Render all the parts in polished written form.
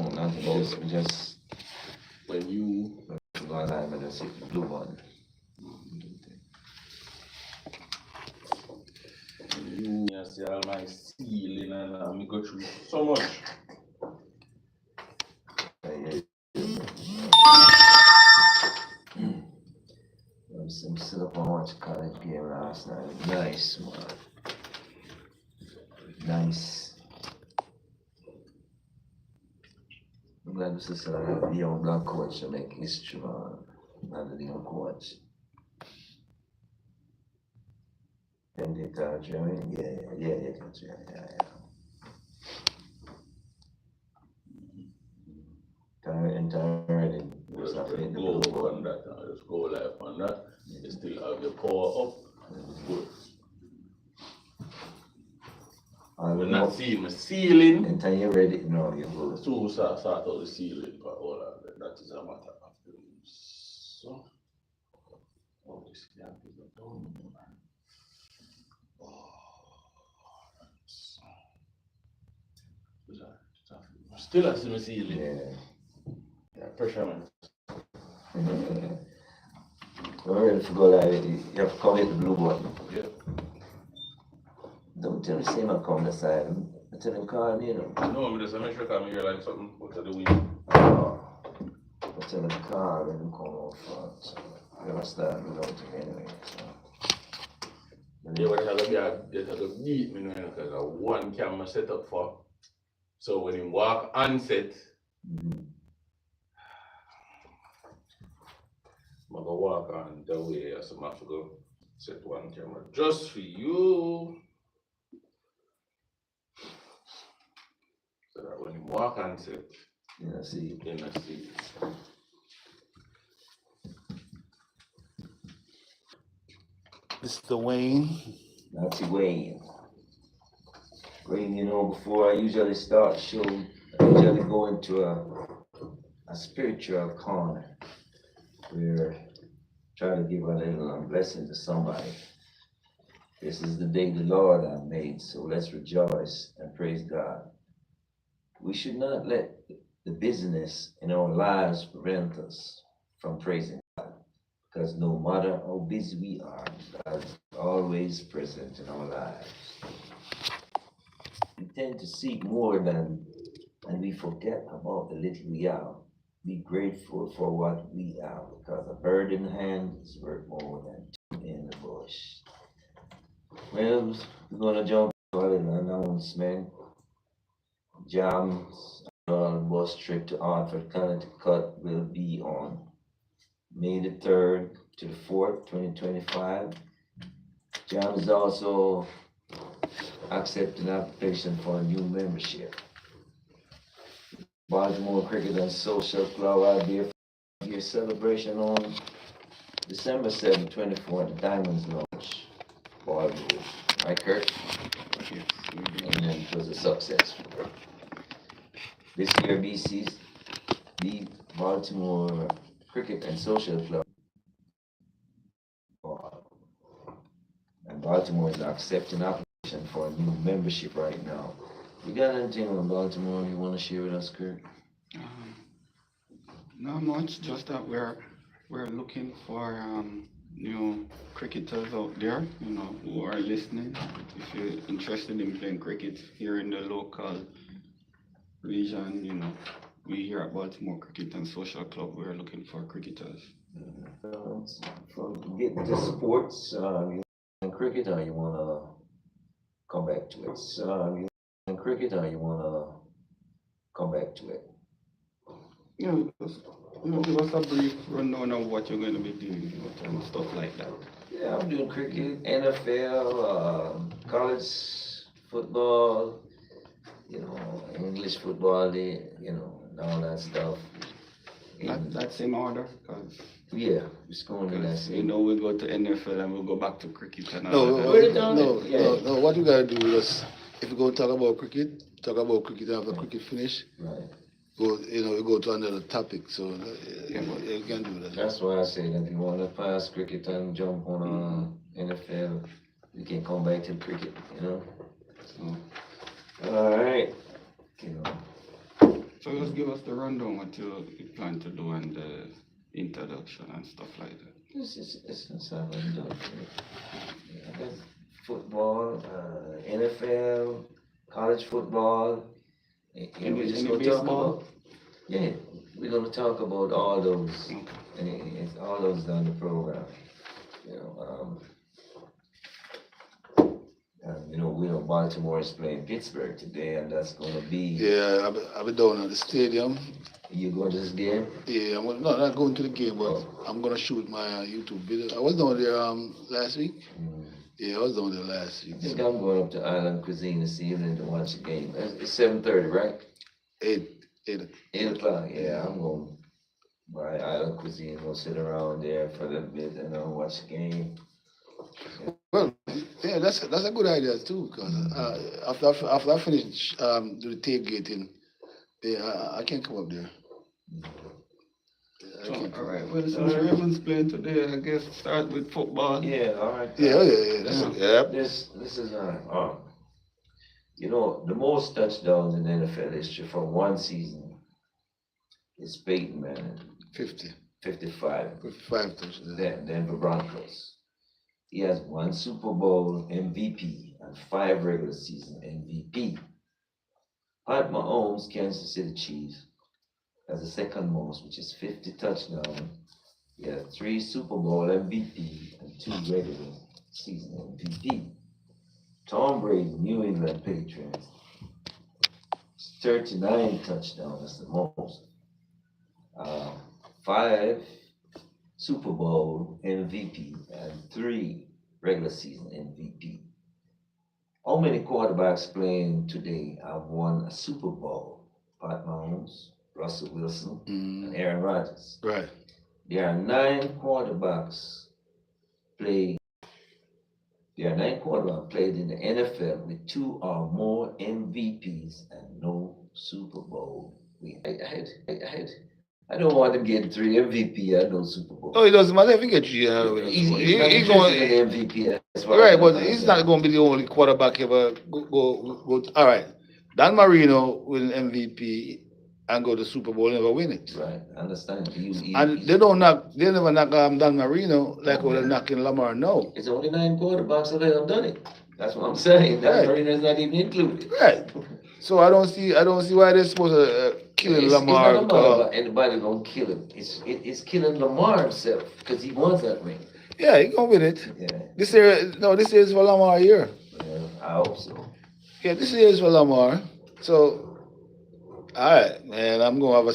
No, nothing. Just when you go online and just hit the blue button. You see all my ceiling and me go through so much. I'm still up and watch college game last night. Nice, man. Nice. I'm glad this is the young black coach to make history, man. Not the young coach. And they touch, I mean, yeah. Entirely. Just go on that, just go live on that. You still have your power up. Good. We're not seeing the ceiling. Until you're ready, no, you're good. So start out the ceiling, but all of that is a matter of doing. So, oh, this guy is a dumb man. Still has the ceiling. Yeah, pressure man. We're ready to go live. You have to come hit the blue button. Yeah. Don't tell the same I come the side. I tell him call me, No, I'm just make sure I'm here like something. What's the wind? I tell him call when him come out front. So we're gonna start without him anyway. So. Yeah, but it has to beat me now because I one camera set up for. So when you walk on set, I'm gonna walk on the way, so I'm have to go set one camera just for you. So that when you walk on set, see. Mr. Wayne. Natty Wayne. Wayne, you know, before I usually start the show, I usually go into a spiritual corner where I try to give a little blessing to somebody. This is the day the Lord has made, so let's rejoice and praise God. We should not let the business in our lives prevent us from praising God, because no matter how busy we are, God is always present in our lives. We tend to seek more and we forget about the little we have. Be grateful for what we have, because a bird in the hand is worth more than two in the bush. Well, we're gonna jump to a little announcement. Jam's annual bus trip to Hartford, Connecticut will be on May the 3rd to the 4th, 2025. Jam is also accepting application for a new membership. Baltimore Cricket and Social Club will be a 5-year celebration on December 7, 24 at the Diamonds Lounge, Baltimore. Right, Kurt? Yes. And then it was a success. This year, the Baltimore Cricket and Social Club, and Baltimore is accepting application for a new membership right now. You got anything on Baltimore you want to share with us, Kurt? Not much, just that we're looking for new cricketers out there, who are listening. If you're interested in playing cricket here in the local region, we here at Baltimore Cricket and Social Club, we're looking for cricketers. From getting to sports, you in cricket, or you want to come back to it? You in cricket, or you want to come back to it? Just, give us a brief rundown of what you're going to be doing and stuff like that. Yeah, I'm doing cricket, NFL, college football, English football, and all that stuff. That's in order, because yeah, it's going in that same. we go to NFL and we'll go back to cricket and No, what you gotta do is, if you go talk about cricket after cricket finish. Right. We go to another topic, so you can do that. That's why I say that if you want to pass cricket and jump on NFL, you can come back to cricket, So, all right. So just give us the rundown what you plan to do and the introduction and stuff like that. It's not what I'm doing. I guess football, NFL, college football. We're just Any gonna talk baseball? about. Yeah, we're gonna talk about all those, Okay. and it's all those down the program. You know, Baltimore is playing Pittsburgh today, and that's gonna be. Yeah, I'll be down at the stadium. You going to this game? Yeah, not going to the game, but I'm gonna shoot my YouTube video. I was down there last week. Yeah, I was down there last week. I think I'm going up to Island Cuisine this evening to watch the game. It's 7:30, right? 8 o'clock. Yeah, I'm going by Island Cuisine. We'll sit around there for a little bit and watch the game. Well, yeah, that's a good idea too. Because after I finish do the tailgating, yeah, I can come up there. So, all right. Well, since Ravens playing today, I guess start with football. Yeah, all right. Yeah. This is the most touchdowns in NFL history for one season is Peyton Manning, 50, 55. 55 touchdowns. Denver Broncos. He has one Super Bowl MVP and 5 regular season MVP. Pat Mahomes, Kansas City Chiefs, has the second most, which is 50 touchdowns. He has 3 Super Bowl MVP and 2 regular season MVP. Tom Brady, New England Patriots, 39 touchdowns, that's the most. 5 Super Bowl MVP and 3 regular season MVP. How many quarterbacks playing today have won a Super Bowl? Pat Mahomes, Russell Wilson, and Aaron Rodgers. Right. There are 9 quarterbacks played. There are 9 quarterbacks played in the NFL with 2 or more MVPs and no Super Bowl win. I don't want him getting 3 MVP and no Super Bowl. Oh, it doesn't matter if he gets 3. He's not He's interested in MVP. That's why right, but he's not going to be the only quarterback ever go. All right, Dan Marino win MVP and go to Super Bowl, never win it. Right, I understand. And they never knock Dan Marino like they're knocking Lamar now. It's only 9 quarterbacks that have done it. That's what I'm saying. Dan Marino is not even included. Right. So I don't see why they're supposed to kill Lamar. It's not about anybody gonna kill him. It's killing Lamar himself because he wants that ring. Yeah, he gonna win it. Yeah. This year is for Lamar here. Yeah, I hope so. Yeah, this year is for Lamar. So, all right, man, I'm gonna have a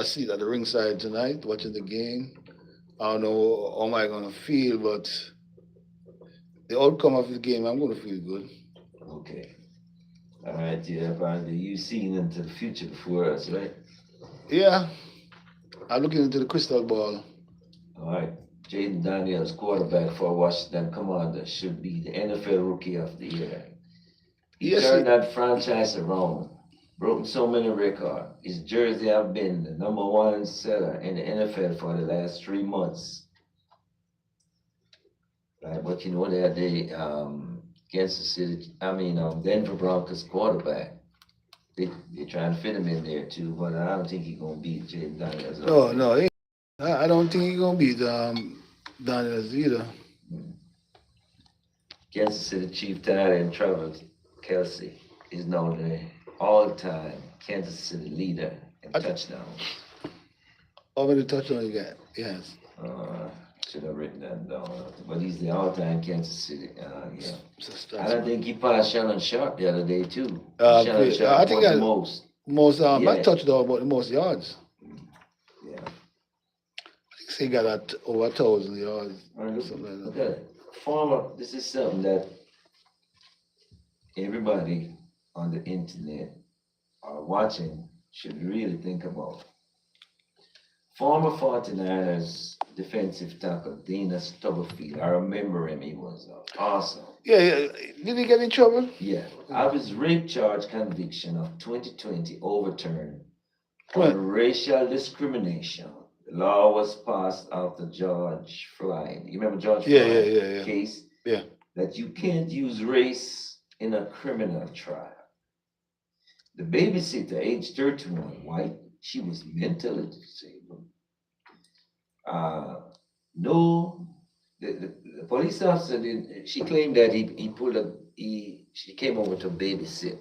seat at the ringside tonight watching the game. I don't know how am I gonna feel, but the outcome of the game, I'm gonna feel good. Okay. All right, yeah, Brandy, you've seen into the future before us, right? Yeah, I'm looking into the crystal ball. All right. Jaden Daniels, quarterback for Washington Commanders, should be the NFL Rookie of the Year. He turned that franchise around, broken so many records. His jersey have been the #1 seller in the NFL for the last 3 months. Right, but you know that Denver Broncos quarterback, they trying to fit him in there too, but I don't think he's gonna beat Jaden Daniels. No, I don't think he's gonna beat Daniels either. Kansas City Chief tight end Travis Kelce is now the all-time Kansas City leader in touchdowns. How many touchdowns you got? Yes. Should have written that down, but he's the all-time Kansas City. Yeah. So I don't think he passed Shannon Sharp the other day too. Shannon Sharp I think was the most Yeah. not touchdown, but the most yards. Yeah. I think he got over 1,000 yards. Right, Something like that. Okay. This is something that everybody on the internet or watching should really think about. Former 49ers defensive tackle Dana Stubblefield, I remember him, he was awesome. Yeah. Did he get in trouble? Yeah, of his rape charge conviction of 2020 overturned for racial discrimination. The law was passed after George Floyd. You remember George Floyd case? Yeah. That you can't use race in a criminal trial. The babysitter, age 31, white, she was mentally disabled. Uh, no, the police officer didn't. She claimed that he pulled a she came over to babysit,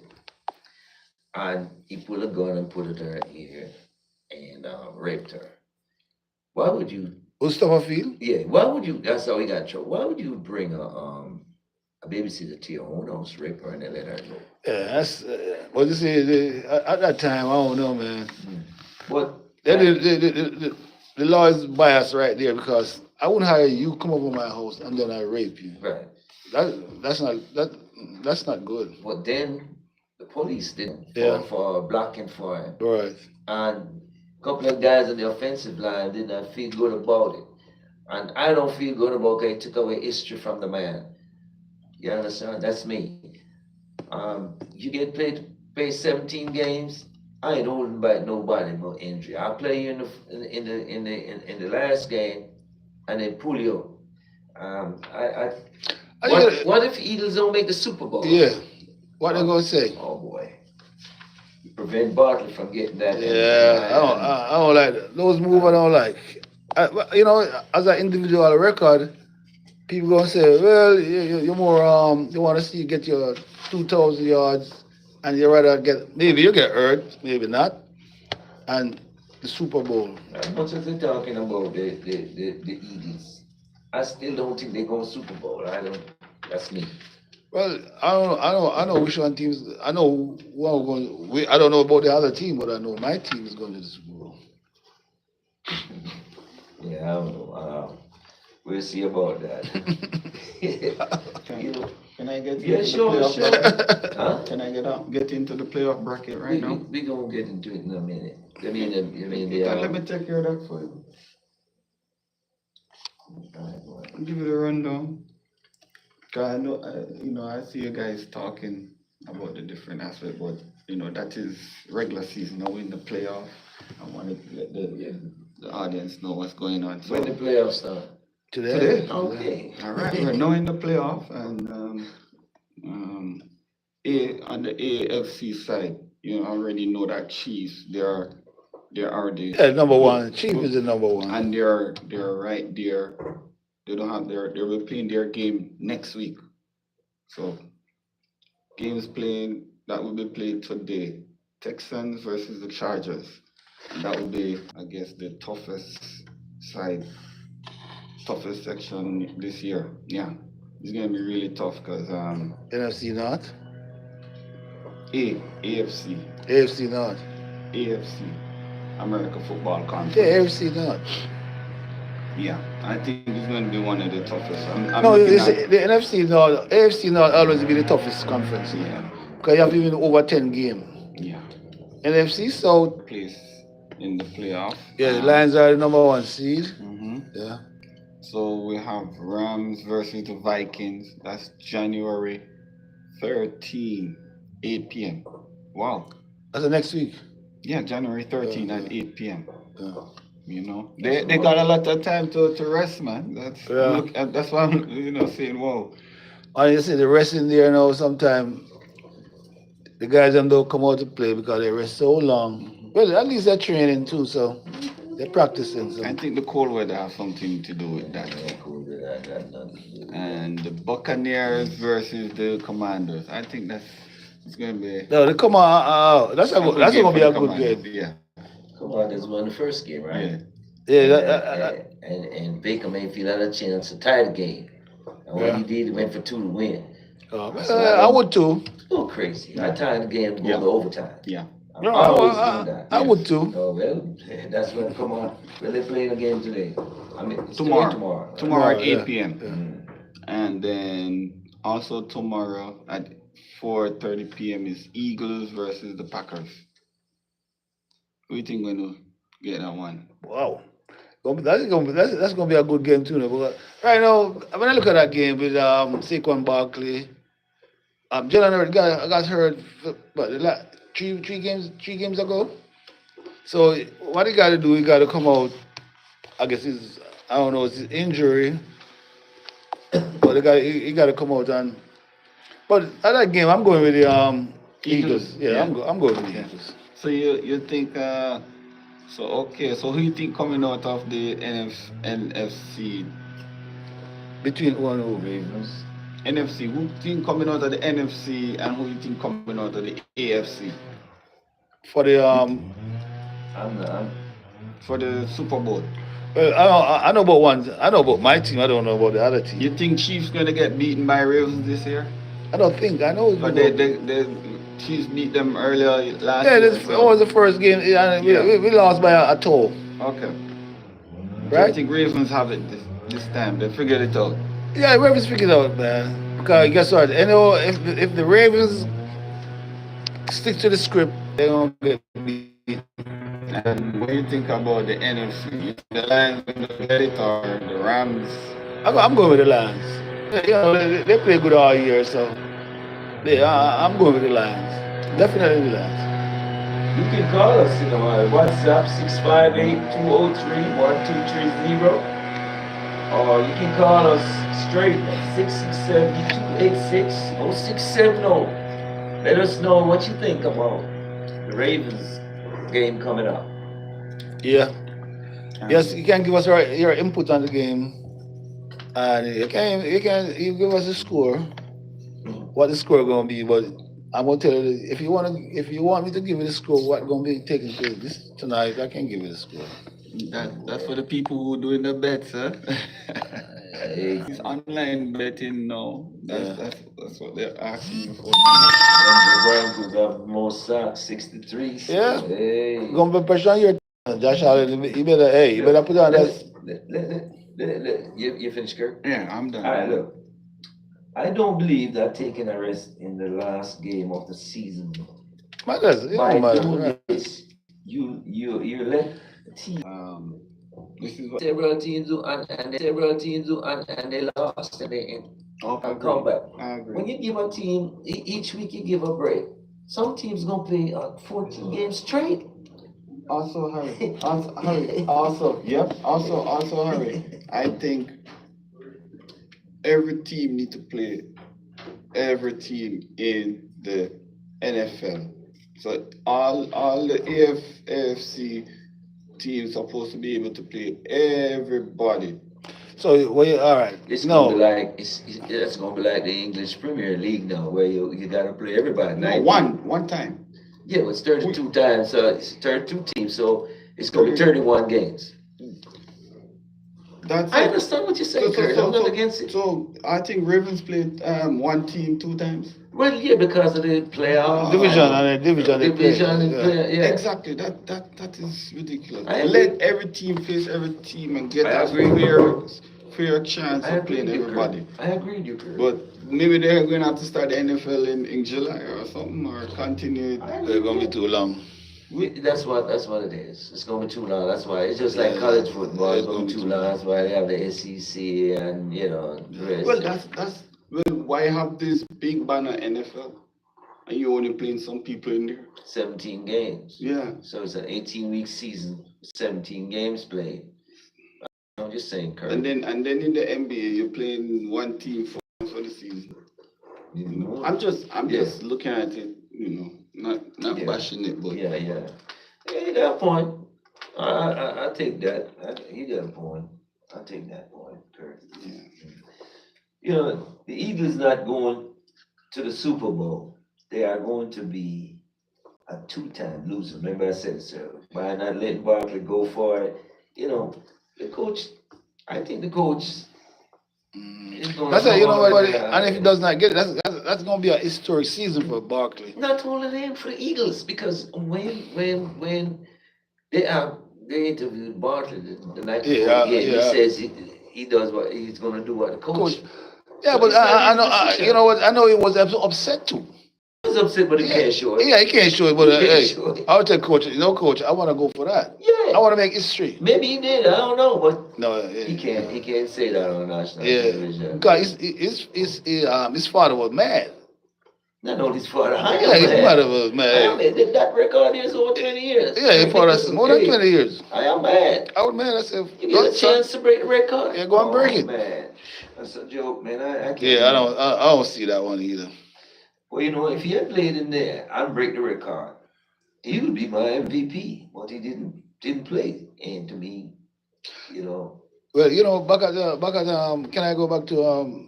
and he pulled a gun and put it in her ear and raped her. Why would you? Field? Yeah, why would you? That's how he got in trouble. Why would you bring a babysitter to your own house, rape her, and then let her go? Yeah, that's what you say. At that time, I don't know, man. What? The law is biased right there because I wouldn't hire you come over my house and then I rape you. Right. That's not good. But then the police didn't Yeah. for blocking for him. Right. And a couple of guys on the offensive line did not feel good about it. And I don't feel good about it. It took away history from the man. You understand? That's me. You get play 17 games. I ain't holding back nobody no injury. I play you in the last game and then pull you. What if Eagles don't make the Super Bowl? Yeah. What they gonna say? Oh boy. Prevent Bartley from getting that. Yeah, I don't like that. Those moves I don't like. As an individual record, people gonna say, well, you're more you want to see you get your 2,000 yards, and you rather maybe you get hurt, maybe not, and the Super Bowl. As much as they're talking about the Eagles, I still don't think they're going Super Bowl. That's me. Well, I know which one teams. I know who I'm going. I don't know about the other team, but I know my team is going to the Super Bowl. Yeah, I don't know. We'll see about that. Can I get Yeah, into sure. the playoff? Huh? Can I get into the playoff bracket right now? We gonna get into it in a minute. Let me take care of that for you. I'll give you the rundown. Cause I know, I see you guys talking about the different aspects, but that is regular season. Now in the playoff, I want to let the audience know what's going on. So when the playoffs start. Today. Okay. All right, we're now in the playoff, and on the AFC side, you already know that Chiefs, they are the number one. Chief is the number one, and they're right there. They don't have they will playing their game next week. So games that will be played today. Texans versus the Chargers. And that will be, I guess, the toughest section this year. Yeah. It's gonna be really tough because NFC North. AFC. AFC North. AFC. American Football Conference. Yeah, AFC North. Yeah, I think it's going to be one of the toughest. The NFC North, AFC North always be the toughest conference. Yeah. Because you have even over 10 games. Yeah. NFC South. Place in the playoff. Yeah, the Lions are the number one seed. Mm-hmm. Yeah. So we have Rams versus the Vikings. That's January 13, 8 p.m. Wow. That's the next week. Yeah, January 13 at 8 p.m. Yeah. They got a lot of time to rest, man. That's why I'm saying, whoa. And you see the rest in there now, sometimes the guys don't come out to play because they rest so long. Mm-hmm. Well, at least they're training too, so they're practicing. So. I think the cold weather has something to do with that. And the Buccaneers versus the Commanders. I think it's going to be. No, that's going to be a good game. Yeah. Commanders won the first game, right? Yeah. And Baker Mayfield had a chance to tie the game. And what he did, he went for 2 to win. I would too. Oh, crazy. I tied the game to go to overtime. Yeah. I would too. Oh, well, that's when, come on. Well, they're playing a game today. I mean, tomorrow at 8 p.m. Mm. And then also tomorrow at 4:30 p.m. is Eagles versus the Packers. Who do you think going to get that one? Wow. That's gonna be a good game too. Because right now, when I look at that game with Saquon Barkley, Jalen Hurts got hurt, but three games ago. So what he got to do, he got to come out. I guess it's his injury, but he got to come out and. But at that game, I'm going with Eagles. Yeah, Yeah. I'm going with the Yeah. Eagles. So you think so okay, so who you think coming out of the NFC Between who and who? Ravens. NFC? Who think coming out of the NFC and who you think coming out of the AFC For the I'm for the Super Bowl? I know about one. I know about my team. I don't know about the other team. You think Chiefs gonna get beaten by Ravens this year? I don't think. I know. But the Chiefs beat them earlier last Yeah, year. this was the first game. Yeah, we lost by a toe, Okay. So I right? think Ravens have it this time. They figured it out. Yeah, Ravens figured it out, man. Because guess what? You know, if the Ravens stick to the script, they're gonna get beat. And when you think about the NFC, you think the Lions gonna get it or the Rams? I'm going with the Lions. You know, they play good all year, so I'm going with the Lions. Definitely the Lions. You can call us, WhatsApp 658-203-1230. Or you can call us straight at 667-286-0670. Let us know what you think about the Ravens game coming up. Yeah. Yes, you can give us your input on the game, and you give us the score, what the score gonna be. But I'm gonna tell you if you want me to give you the score, what gonna be taking place this tonight, I can give you the score. That's for the people who doing the bets, huh? Hey, It's online betting now. That's what they're asking you for. the Broncos have more sacks, 63. So, Yeah. hey. Gonna be pressure on your Josh Allen. You better put on that. You finished, Kirk? Yeah, I'm done. All right, look. I don't believe that taking a rest in the last game of the season. Matters. It By don't matter. doing Right. this, you let the team. This is what Several teams do, and they lost, and they come back. I agree. When you give a team each week, you give a break. Some teams gonna play 14 games straight. Also, Harry. Also, Harry. I think every team need to play every team in the NFL. So all the AFC teams supposed to be able to play everybody. So all right. It's No. gonna be like it's gonna be like the English Premier League now, where you gotta play everybody. No, one time. Yeah, well, it's 32 times. It's 32 teams, so it's gonna be 31 games. That's I it. understand what you're saying, Kurt. I'm not against it. So I think Ravens played one team 2 times. Well, yeah, because of the playoff Division and division. They play. and Yeah. yeah. Exactly. That is ridiculous. I Let every team face every team and get I a agree. fair chance I of agree playing with you, everybody. Kurt. I agree with you, Kurt. But maybe they're going to have to start the NFL in July or something, or continue it. They're gonna be too long. That's what it is. It's gonna be too long. That's why it's just like college football. It's gonna be too long. That's why they have the SEC and the rest. Well, why have this big banner NFL and you only playing some people in there? 17 games. Yeah. So it's an 18-week season, 17 games played. I'm just saying, Kurt. And then in the NBA, you're playing one team for the season. I'm just looking at it, not bashing it, but Yeah, you got a point. I take that. You got a point. I take that point, Kurt. yeah. The Eagles not going to the Super Bowl. They are going to be a 2-time loser. Remember I said it, sir. By not letting Barkley go for it, the coach. I think the coach. Is going That's it. You know what? Yeah. And if he does not get it, that's gonna be a historic season for Barkley. Not only them for the Eagles, because when they interviewed Barkley the night before the game, he says he does what he's gonna do what the coach. Yeah, So but it's not I his know. decision. You know what? I know he was upset too. He was upset, but he can't show it. Yeah, he can't show it. But He can't hey, show it. I would tell coach, coach, I want to go for that. Yeah. I want to make history. Maybe he did. I don't know, but No, he can't. He can't say that on national Yeah, television. because his father was mad. Not only his father. Yeah, his father was mad. That record is over 20 years. Yeah, his father more than 20 years. I am mad. I was mad. I said, You get a chance to break the record. Yeah, go and break it. Man, that's a joke, man. I can't. Yeah, I don't see that one either. Well, you know, if he had played in there and break the record, he would be my MVP. But he didn't play, and to me, you know, Well, back at can I go back to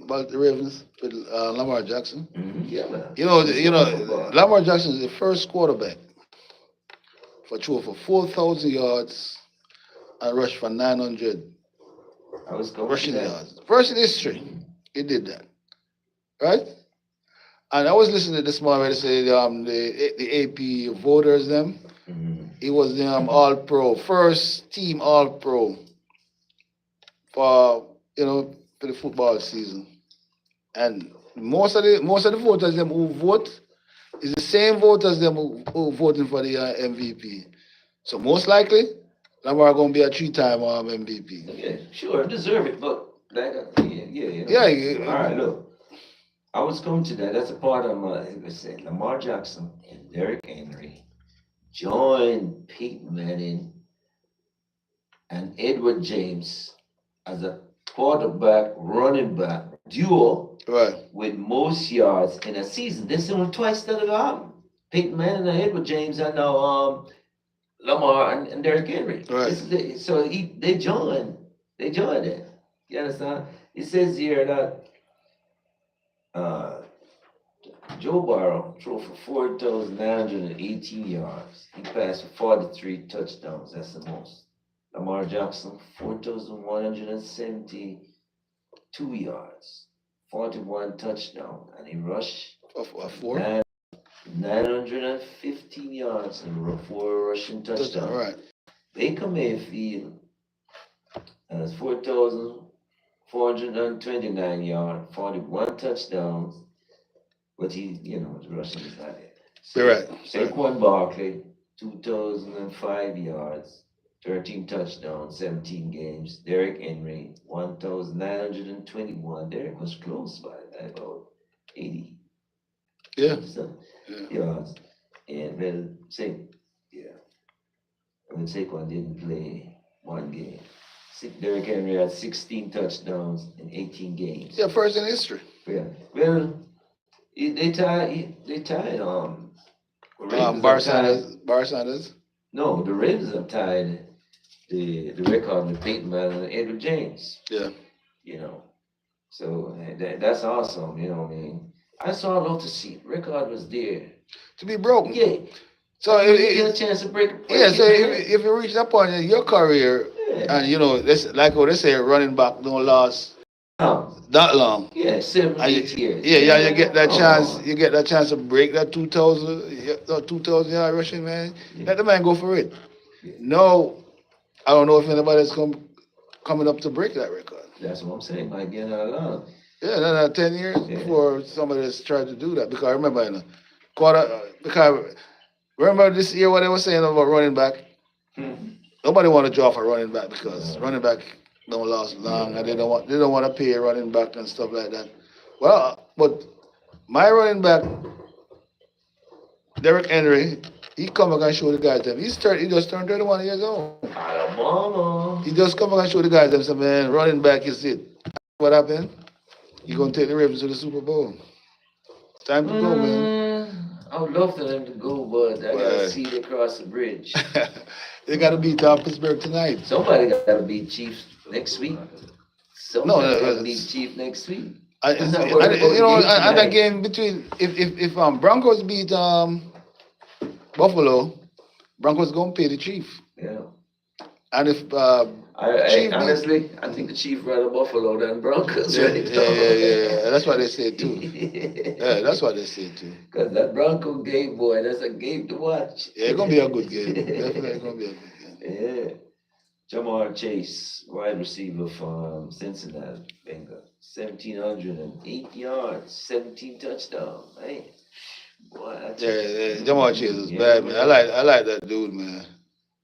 about the Ravens with Lamar Jackson? yeah, man. Lamar Jackson is the first quarterback for throw for 4,000 yards and rush for 900 I was going to rushing that. yards. First in history, he did that, right? And I was listening to this morning. They say the AP voters them. He was the All Pro, first team All Pro for for the football season. And most of the voters them who vote is the same voters them who voting for the MVP. So most likely, Lamar gonna be a three-time MVP. Yeah, sure, deserve it, but like, you know. Yeah, All right, look. I was going to that. That's a part of my. It was said Lamar Jackson and Derrick Henry joined Peyton Manning and Edward James as a quarterback running back duo right. with most yards in a season. This is only twice that have happened. Peyton Manning and Edward James and now Lamar and Derrick Henry. Right. So they joined. They joined it. You understand? It says here that Joe Burrow threw for 4,918 yards. He passed for 43 touchdowns. That's the most. Lamar Jackson, 4,172 yards, 41 touchdowns, and he rushed Four. 915 yards and 4 rushing touchdowns. Right. Baker Mayfield has 4,429 yards, 41 touchdowns, but he, the rushing is not it. Right. Saquon Barkley, 2,005 yards, 13 touchdowns, 17 games. Derrick Henry, 1,921. Derrick was close by about 80. Yeah. Yards. And Saquon didn't play one game. Derrick Henry had 16 touchdowns in 18 games. Yeah, first in history. Yeah. Well, they tied Bar Sanders. No, the Ravens have tied the record with Peyton Manning and Edward James. Yeah. So that's awesome. I mean, I saw love to see record was there to be broken. Yeah. So if you get a chance to break yeah. So if you reach that point in your career, and this like what they say, running back don't last that long. Yeah, 7 8 years. Yeah, you get that chance. You get that chance to break that 2,000 yard rushing, man. Let the man go for it. No, I don't know if anybody's coming up to break that record. That's what I'm saying. Might get out long. Yeah, 10 years before somebody's tried to do that. Because I remember in the quarter. Because remember this year what they were saying about running back. Nobody want to draw for running back because running back don't last long, and they don't want to pay a running back and stuff like that. Well, but my running back, Derrick Henry, he come back and show the guys them. He just turned 31 years old. Alabama. He just come back and show the guys them, say, man, running back is it. What happened? He gonna take the Ravens to the Super Bowl. It's time to go, man. I would love for them to go, but I gotta see it across the bridge. They gotta beat Pittsburgh tonight. Somebody gotta beat Chiefs next week. Somebody gotta beat Chiefs next week. And that game between if Broncos beat Buffalo, Broncos gonna pay the Chief. Yeah. And if honestly, I think the Chiefs rather Buffalo than Broncos. Yeah. That's what they say too. Yeah, that's what they say too. Because that Bronco game, boy, that's a game to watch. Yeah, it's gonna be a good game. Definitely gonna be a good game. Yeah. Jamar Chase, wide receiver from Cincinnati Bengals, 1,708 yards, 17 touchdowns. Man, boy, Jamar Chase is bad, man. I like that dude, man.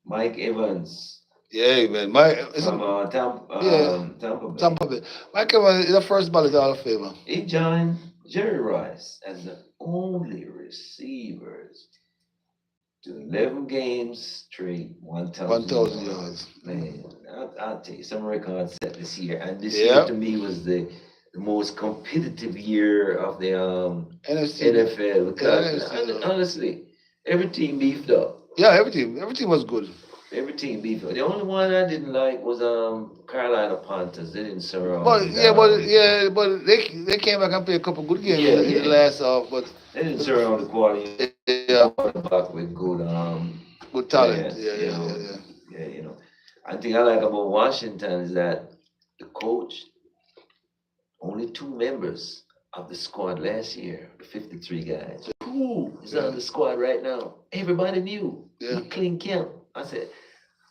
Mike Evans. Yeah, man. From Tampa Bay. Mike Evans is the first ballot Hall of Famer. He joined Jerry Rice as the only receivers to 11 games straight, 1,000 yards. Man, I'll tell you, some records set this year. And this year to me was the the most competitive year of the NFC. NFL because NFC, honestly, every team beefed up. yeah, everything was good. Every team beefed up. The only one I didn't like was Carolina Panthers. They didn't But surround but they came back and played a couple good games yeah, in the yeah. last half. But They didn't surround the yeah, quarterback with good good talent. players. Yeah, yeah, yeah, yeah. Yeah, I think I like about Washington is that the coach, only two members of the squad last year, the 53 guys. Who is on the squad right now? Everybody knew. Yeah. Clean camp. I said,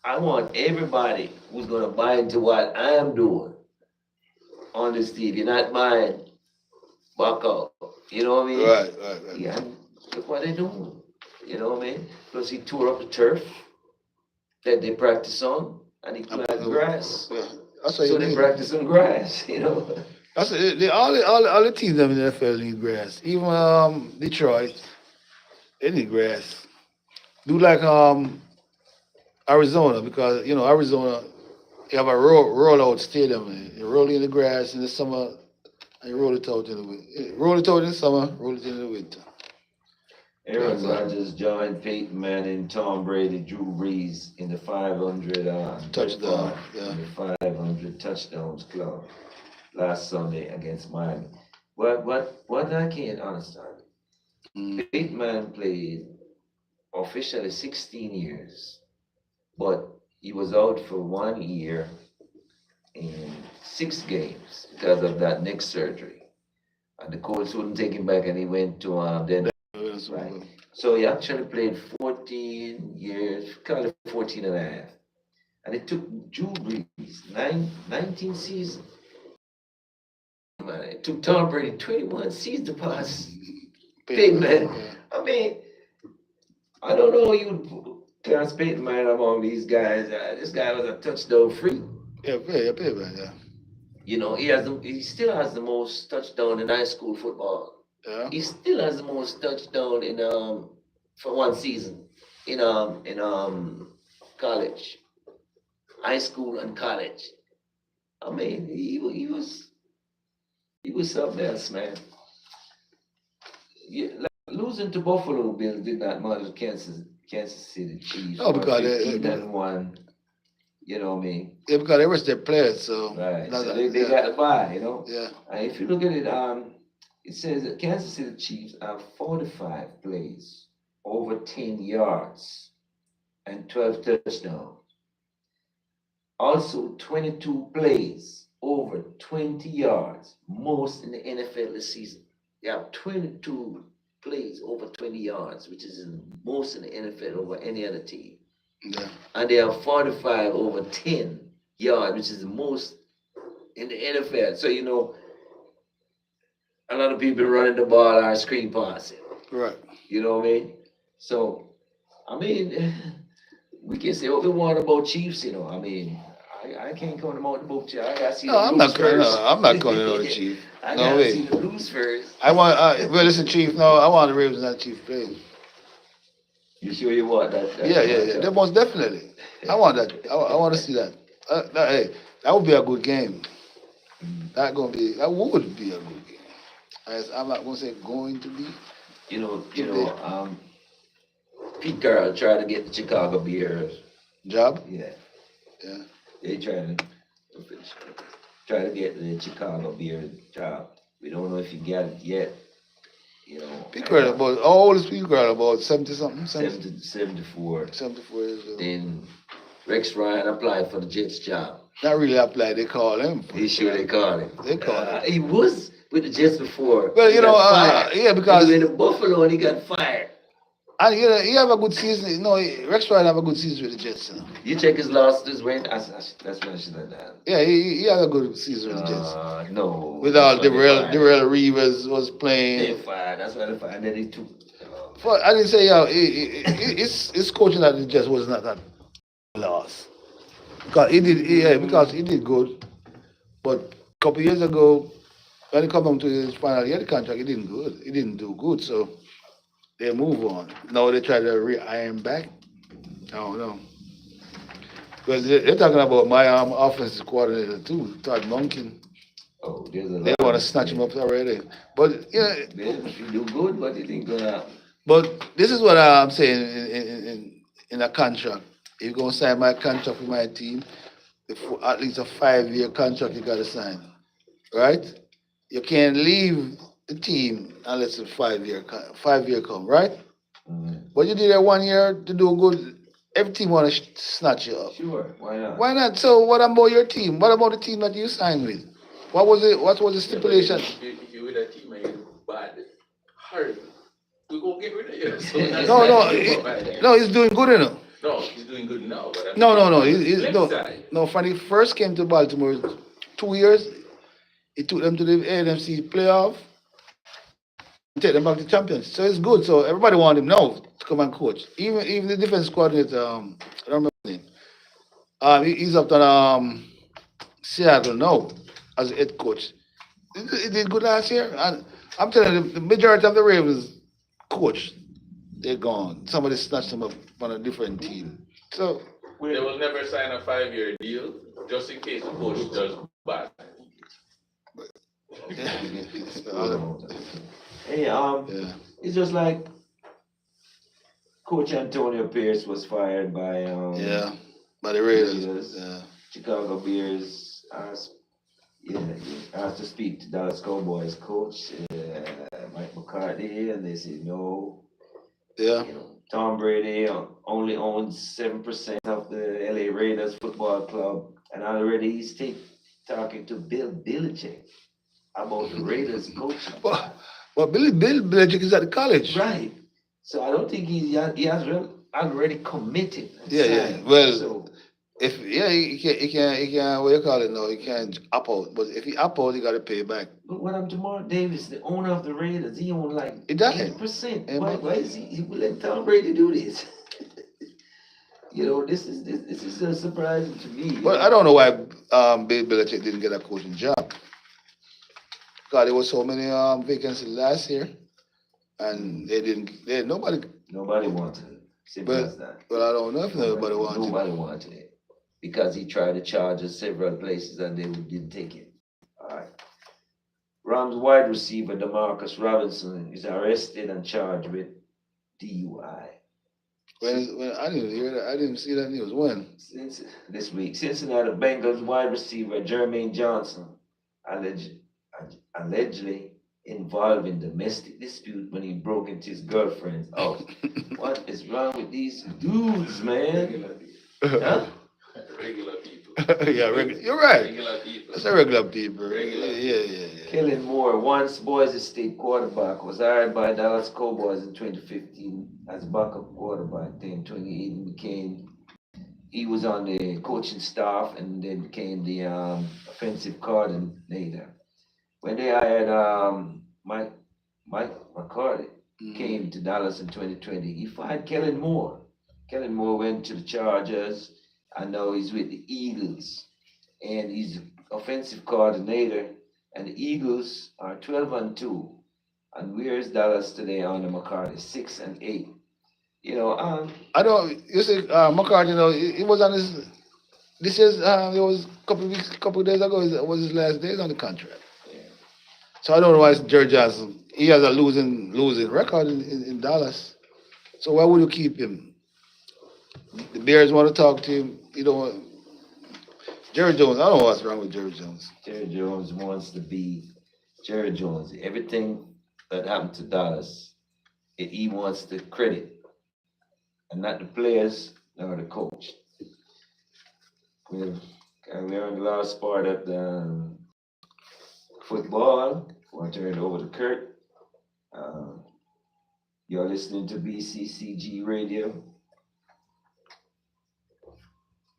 I want everybody who's gonna buy into what I'm doing on this team. You're not mine. Back out. You know what I mean? Right. Yeah, look what they doing. You know what I mean? Plus he tore up the turf that they practice on, and he planted grass. Yeah. That's what So you they need. practice on grass. You know. That's all the teams in the NFL need grass. Even Detroit, they need grass. Do like Arizona, because Arizona, you have a rollout stadium. You roll in the grass in the summer and you roll it out in the winter. Roll it out in the summer, roll it in the winter. Aaron Rodgers joined Peyton Manning, Tom Brady, Drew Brees in the 500 Touchdown, in the 500 touchdowns club last Sunday against Miami. What I can't understand, Peyton Manning played officially 16 years, but he was out for 1 year in 6 games because of that neck surgery, and the coach wouldn't take him back, and he went to Denver. Right. So he actually played 14 years, call it 14 and a half. And it took Drew Brees 19 seasons. Man, it took Tom Brady 21 seasons to pass Peyton Manning. I mean, I don't know you would class Peyton Manning among these guys. This guy was a touchdown freak. Yeah. You know, he still has the most touchdown in high school football. Yeah. He still has the most touchdown in for one season in college, high school and college. I mean, he was something else, man. Yeah, like, losing to Buffalo Bills did not matter to Kansas City Chiefs. Oh, because 15-1. You know what I mean? Yeah, because they rest their players, so right. So they got to buy, you know. Yeah. And if you look at it, it says that Kansas City Chiefs have 45 plays over 10 yards and 12 touchdowns. Also, 22 plays over 20 yards, most in the NFL this season. They have 22 plays over 20 yards, which is the most in the NFL over any other team. Yeah. And they have 45 over 10 yards, which is the most in the NFL. So, you know, a lot of people running the ball are screen passing. Right. You know what I mean? So, I mean, we can say what we want about Chiefs, you know. I mean, I can't count them out the book. I gotta see the Blues first. I'm not calling out the Chief. I gotta see the Blues first. Well, listen, Chief. No, I want the Ravens, not Chief play. You sure you want that? Yeah. That most definitely. I want that. I want to see that. Hey, that would be a good game. That would be a good game. I'm not gonna say going to be. You know, Pete Carroll tried to get the Chicago Bears job. Yeah. Yeah. They try to get the Chicago Bears job. We don't know if he got it yet. You know. Pete Carroll about how old is Pete Carroll? About 70 something. 74. 74 years old. Then Rex Ryan applied for the Jets job. Not really applied. They call him. They called him. They called him. He was with the Jets before. Well, you know, because he was in Buffalo and he got fired. And he have a good season. No, Rex Ryan have a good season with the Jets. You know? You check his losses when that's when I should have done. Yeah, he had a good season with the Jets. No. With all Darrell Reeves was playing. They fired. That's why they fired. And then he took. But I didn't say his coaching at the Jets was not that loss. Because he did good. But a couple years ago, when he come to his final year of the contract, he didn't good. He didn't do good. So they move on. Now they try to re-iron back. I don't know. Because they're talking about my offensive coordinator too, Todd Monken. Oh, there's a They lot. want to snatch him up already. But yeah, If you do good, but it ain't gonna happen. but this is what I'm saying in a contract. If you're gonna sign my contract with my team, at least a 5-year contract you gotta sign, right? You can't leave the team unless a 5-year come, right? Mhm. But you did it 1 year to do good. Every team wanna snatch you up. Sure, why not? Why not? So what about your team? What about the team that you signed with? What was it? What was the stipulation? If you with a team and you're bad, hard, we gonna get rid of you. So No, no, that's no. He's doing good enough. no, he's doing good now. But I'm No, no, saying no. on the He's flip no, side, no. When he first came to Baltimore, 2 years, he took them to the NFC playoff, take them back to champions. So it's good. So everybody want him now to come and coach. Even the defense coordinator, I don't remember his name. He's up to Seattle now as a head coach. He did good last year, and I'm telling you, the majority of the Ravens coach, they're gone. Somebody snatched them up on a different team. So they will never sign a 5-year deal just in case the coach does bad. Hey, yeah, it's just like Coach Antonio Pierce was fired by yeah. But the Raiders, Raiders. yeah. Chicago Bears asked, yeah, he asked to speak to Dallas Cowboys coach Mike McCarthy, and they said no. Yeah. You know, Tom Brady only owns 7% of the LA Raiders football club, and already he's talking to Bill Belichick about the Raiders coaching Well, job. well, Bill Belichick is at the college. Right. So I don't think he has already committed. And Yeah, yeah. signed. Well, So if he can what you call it now, he can't opt out. But if he opt out, he gotta pay back. but what I'm to Mark Davis, the owner of the Raiders, he owns like He died. 8%. Yeah, Why, but- why is he will let Tom Brady do this? You know, this is surprising to me. But I don't know why Bill Belichick didn't get a coaching job. God, there was so many vacancies last year, and nobody. Nobody wanted it. Simple But as that. well, I don't know if nobody wanted. Nobody wanted it because he tried to charge us several places and they didn't take it. All right. Rams wide receiver Demarcus Robinson is arrested and charged with DUI. When I didn't hear that, I didn't see that news. When? Since this week, Cincinnati Bengals wide receiver Jermaine Johnson allegedly involved in domestic dispute when he broke into his girlfriend's house. What is wrong with these dudes, man? Huh? Regular people. Yeah, you're right. Regular people. That's a regular people. Regular. Yeah. Kellen Moore, once Boise State quarterback, was hired by Dallas Cowboys in 2015 as backup quarterback. Then 2018 he was on the coaching staff and then became the offensive coordinator. When they hired Mike McCarthy, came to Dallas in 2020, he fired Kellen Moore. Kellen Moore went to the Chargers, and now he's with the Eagles, and he's offensive coordinator. And the Eagles are 12-2, and where's Dallas today under McCarthy? 6-8. You know, I don't. You see, McCarthy, he was on his. This is it was a couple of days ago. It was his last days on the contract. yeah. So I don't know why Jerry Johnson. He has a losing record in Dallas. So why would you keep him? The Bears want to talk to him. You don't want Jerry Jones. I don't know what's wrong with Jerry Jones. Jerry Jones wants to be Jerry Jones. Everything that happened to Dallas, he wants the credit, and not the players nor the coach. We're on the last part of the football. I want to turn it over to Kurt. You're listening to BCCG Radio.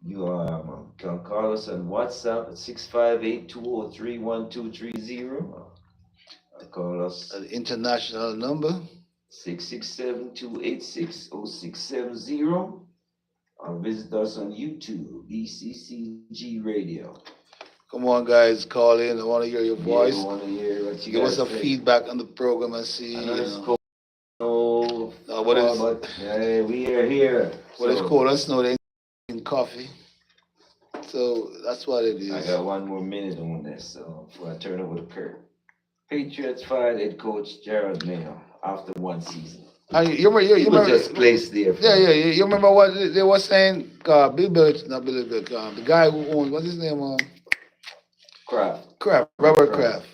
You can call us on WhatsApp at 658-203-1230. Call us An international number. 667-286-0670. Or visit us on YouTube, BCCG Radio. Come on, guys, call in. I want to hear your voice. Yeah, we want to hear what you Give us guys a think. feedback on the program and see. I know it's cold. No, What is but we are here. what is So, cold and snow? They ain't coffee. So that's what it I is. got 1 more minute on this, so before I turn over to Kurt. Patriots fired head coach Gerald Mayo after 1 season. And you remember, He was just placed there. You remember what they were saying? Bill Belichick, not Bill Belichick, the guy who owns, what's his name? Kraft. Robert Kraft.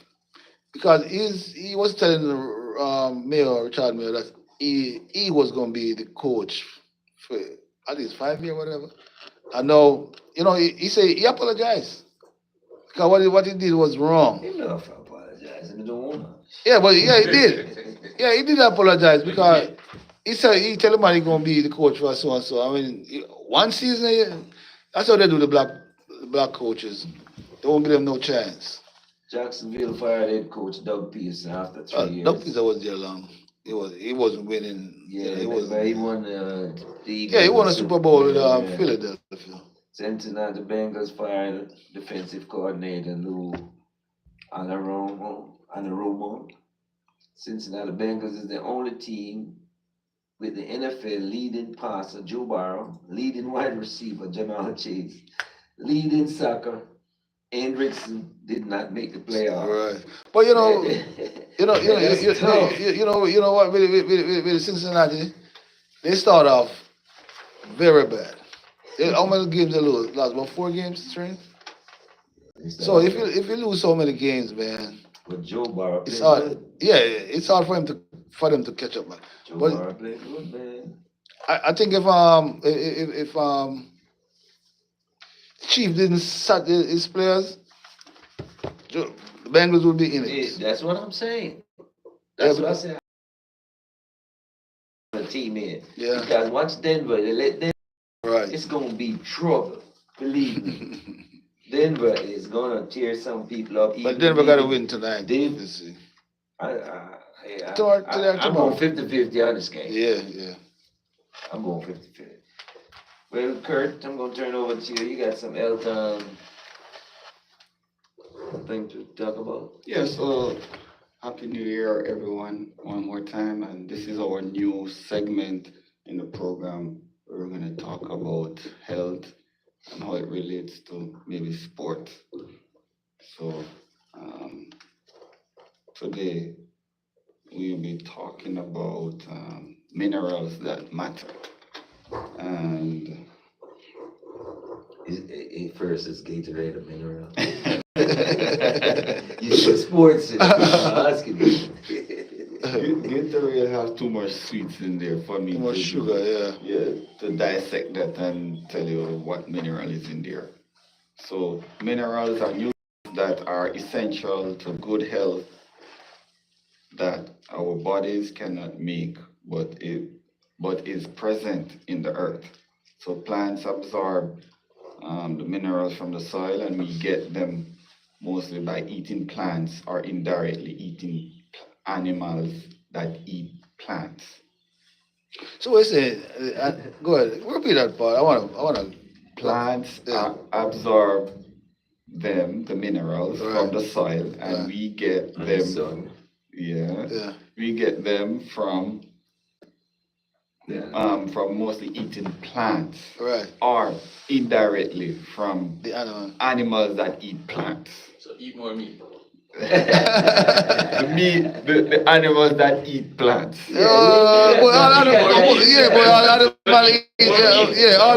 Because he was telling Mayor, Richard Mayor, that he was going to be the coach for at least 5 years, whatever. I know, he said he apologized. Because what he did was wrong. Enough apologizing to the owner. Yeah, but he did. Yeah, he did apologize because he said he tell him he's gonna be the coach for so and so. I mean, 1 season, that's how they do the black coaches. They won't give them no chance. Jacksonville fired head coach Doug Peterson after 3 years. Doug Peterson was there long. He wasn't winning. Yeah, he won the he won a Super Bowl with Philadelphia. Cincinnati Bengals fired defensive coordinator Lou Anarumo. Cincinnati Bengals is the only team with the NFL leading passer Joe Burrow, leading wide receiver Jamal Chase, leading soccer Hendrickson did not make the playoffs. Right, but you know what? With Cincinnati, they start off very bad. How many games they lose? Last about 4 games straight. So if you lose so many games, man, with Joe Burrow, it's hard. Yeah, it's hard for them to catch up, man. Joe Burrow played good, man. I think if Chief didn't sat his players, the Bengals would be in it. That's what I'm saying. That's what I said. The team in. Yeah. Because once Denver, they let them. Right. It's gonna be trouble. Believe me. Denver is gonna tear some people up. But Denver got to win tonight. I'm Tomorrow. going 50-50 on this game. Yeah. I'm going 50-50. Well, Kurt, I'm gonna turn over to you. You got some Elton thing to talk about? Yeah, so Happy New Year, everyone, one more time. And this is our new segment in the program. We're going to talk about health and how it relates to maybe sport. So today we'll be talking about minerals that matter. And first, it's Gatorade a mineral. You should sports it. Asking you. Gatorade has too much sweets in there for me. Too much sugar, Yeah, to dissect that and tell you what mineral is in there. So minerals are nutrients that are essential to good health that our bodies cannot make, but is present in the earth. So plants absorb the minerals from the soil, and we get them mostly by eating plants or indirectly eating animals that eat plants. So wait a second. Go ahead. Repeat that part. I wanna. Plants absorb the minerals from the soil, and we get them. Yeah. We get them from mostly eating plants, right, or indirectly from the animals that eat plants. So eat more meat. The animals that eat plants. All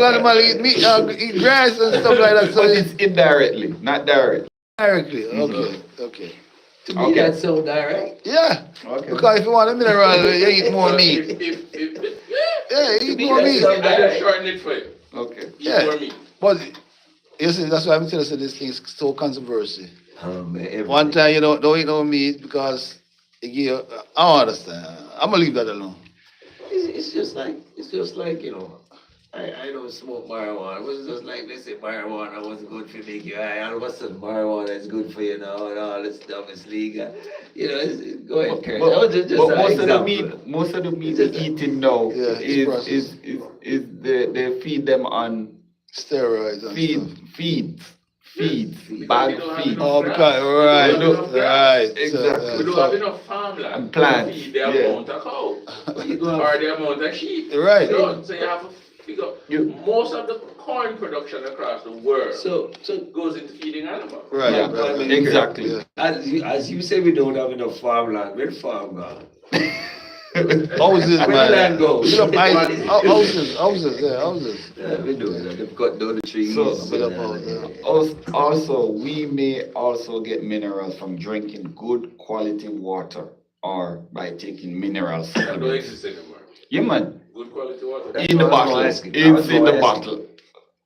animals eat meat, eat grass and stuff like that. So but it's indirectly, not directly. Directly, okay. To me, that's so direct. Yeah. Okay. Because if you want a mineral, you eat more meat. Yeah, you eat more meat. I just shorten it for you. Okay. Eat more meat. But you see, that's why I'm telling you this thing is so controversial. Man, One time you don't eat no meat because it give, I don't understand. I'm gonna leave that alone. It's just like I don't smoke marijuana. It was just like they say marijuana wasn't good for me. All of a sudden marijuana is good for you now and all this stuff is legal. Go ahead, Kurt. But most of the meat is eaten now is they feed them on steroids and feeds, bag feed. Oh, right. Exactly. We don't have enough farmland and plants. To feed the amount of cow or the amount of sheep. Right. So you have to figure most of the corn production across the world So goes into feeding animals. Right, Yeah, right. but- Exactly. Yeah. as you say, we don't have enough farmland. Where the farm gone? Houses, Where the man. land go? Put up houses, yeah, houses. Yeah, we do it. They've cut down the trees. So- Put up houses, yeah. Also, we may also get minerals from drinking good quality water or by taking mineral That don't supplements. exist anymore. Yeah, man. Good quality water. That's In the what I was bottle. gonna It's ask you. I was in gonna the ask you. bottle.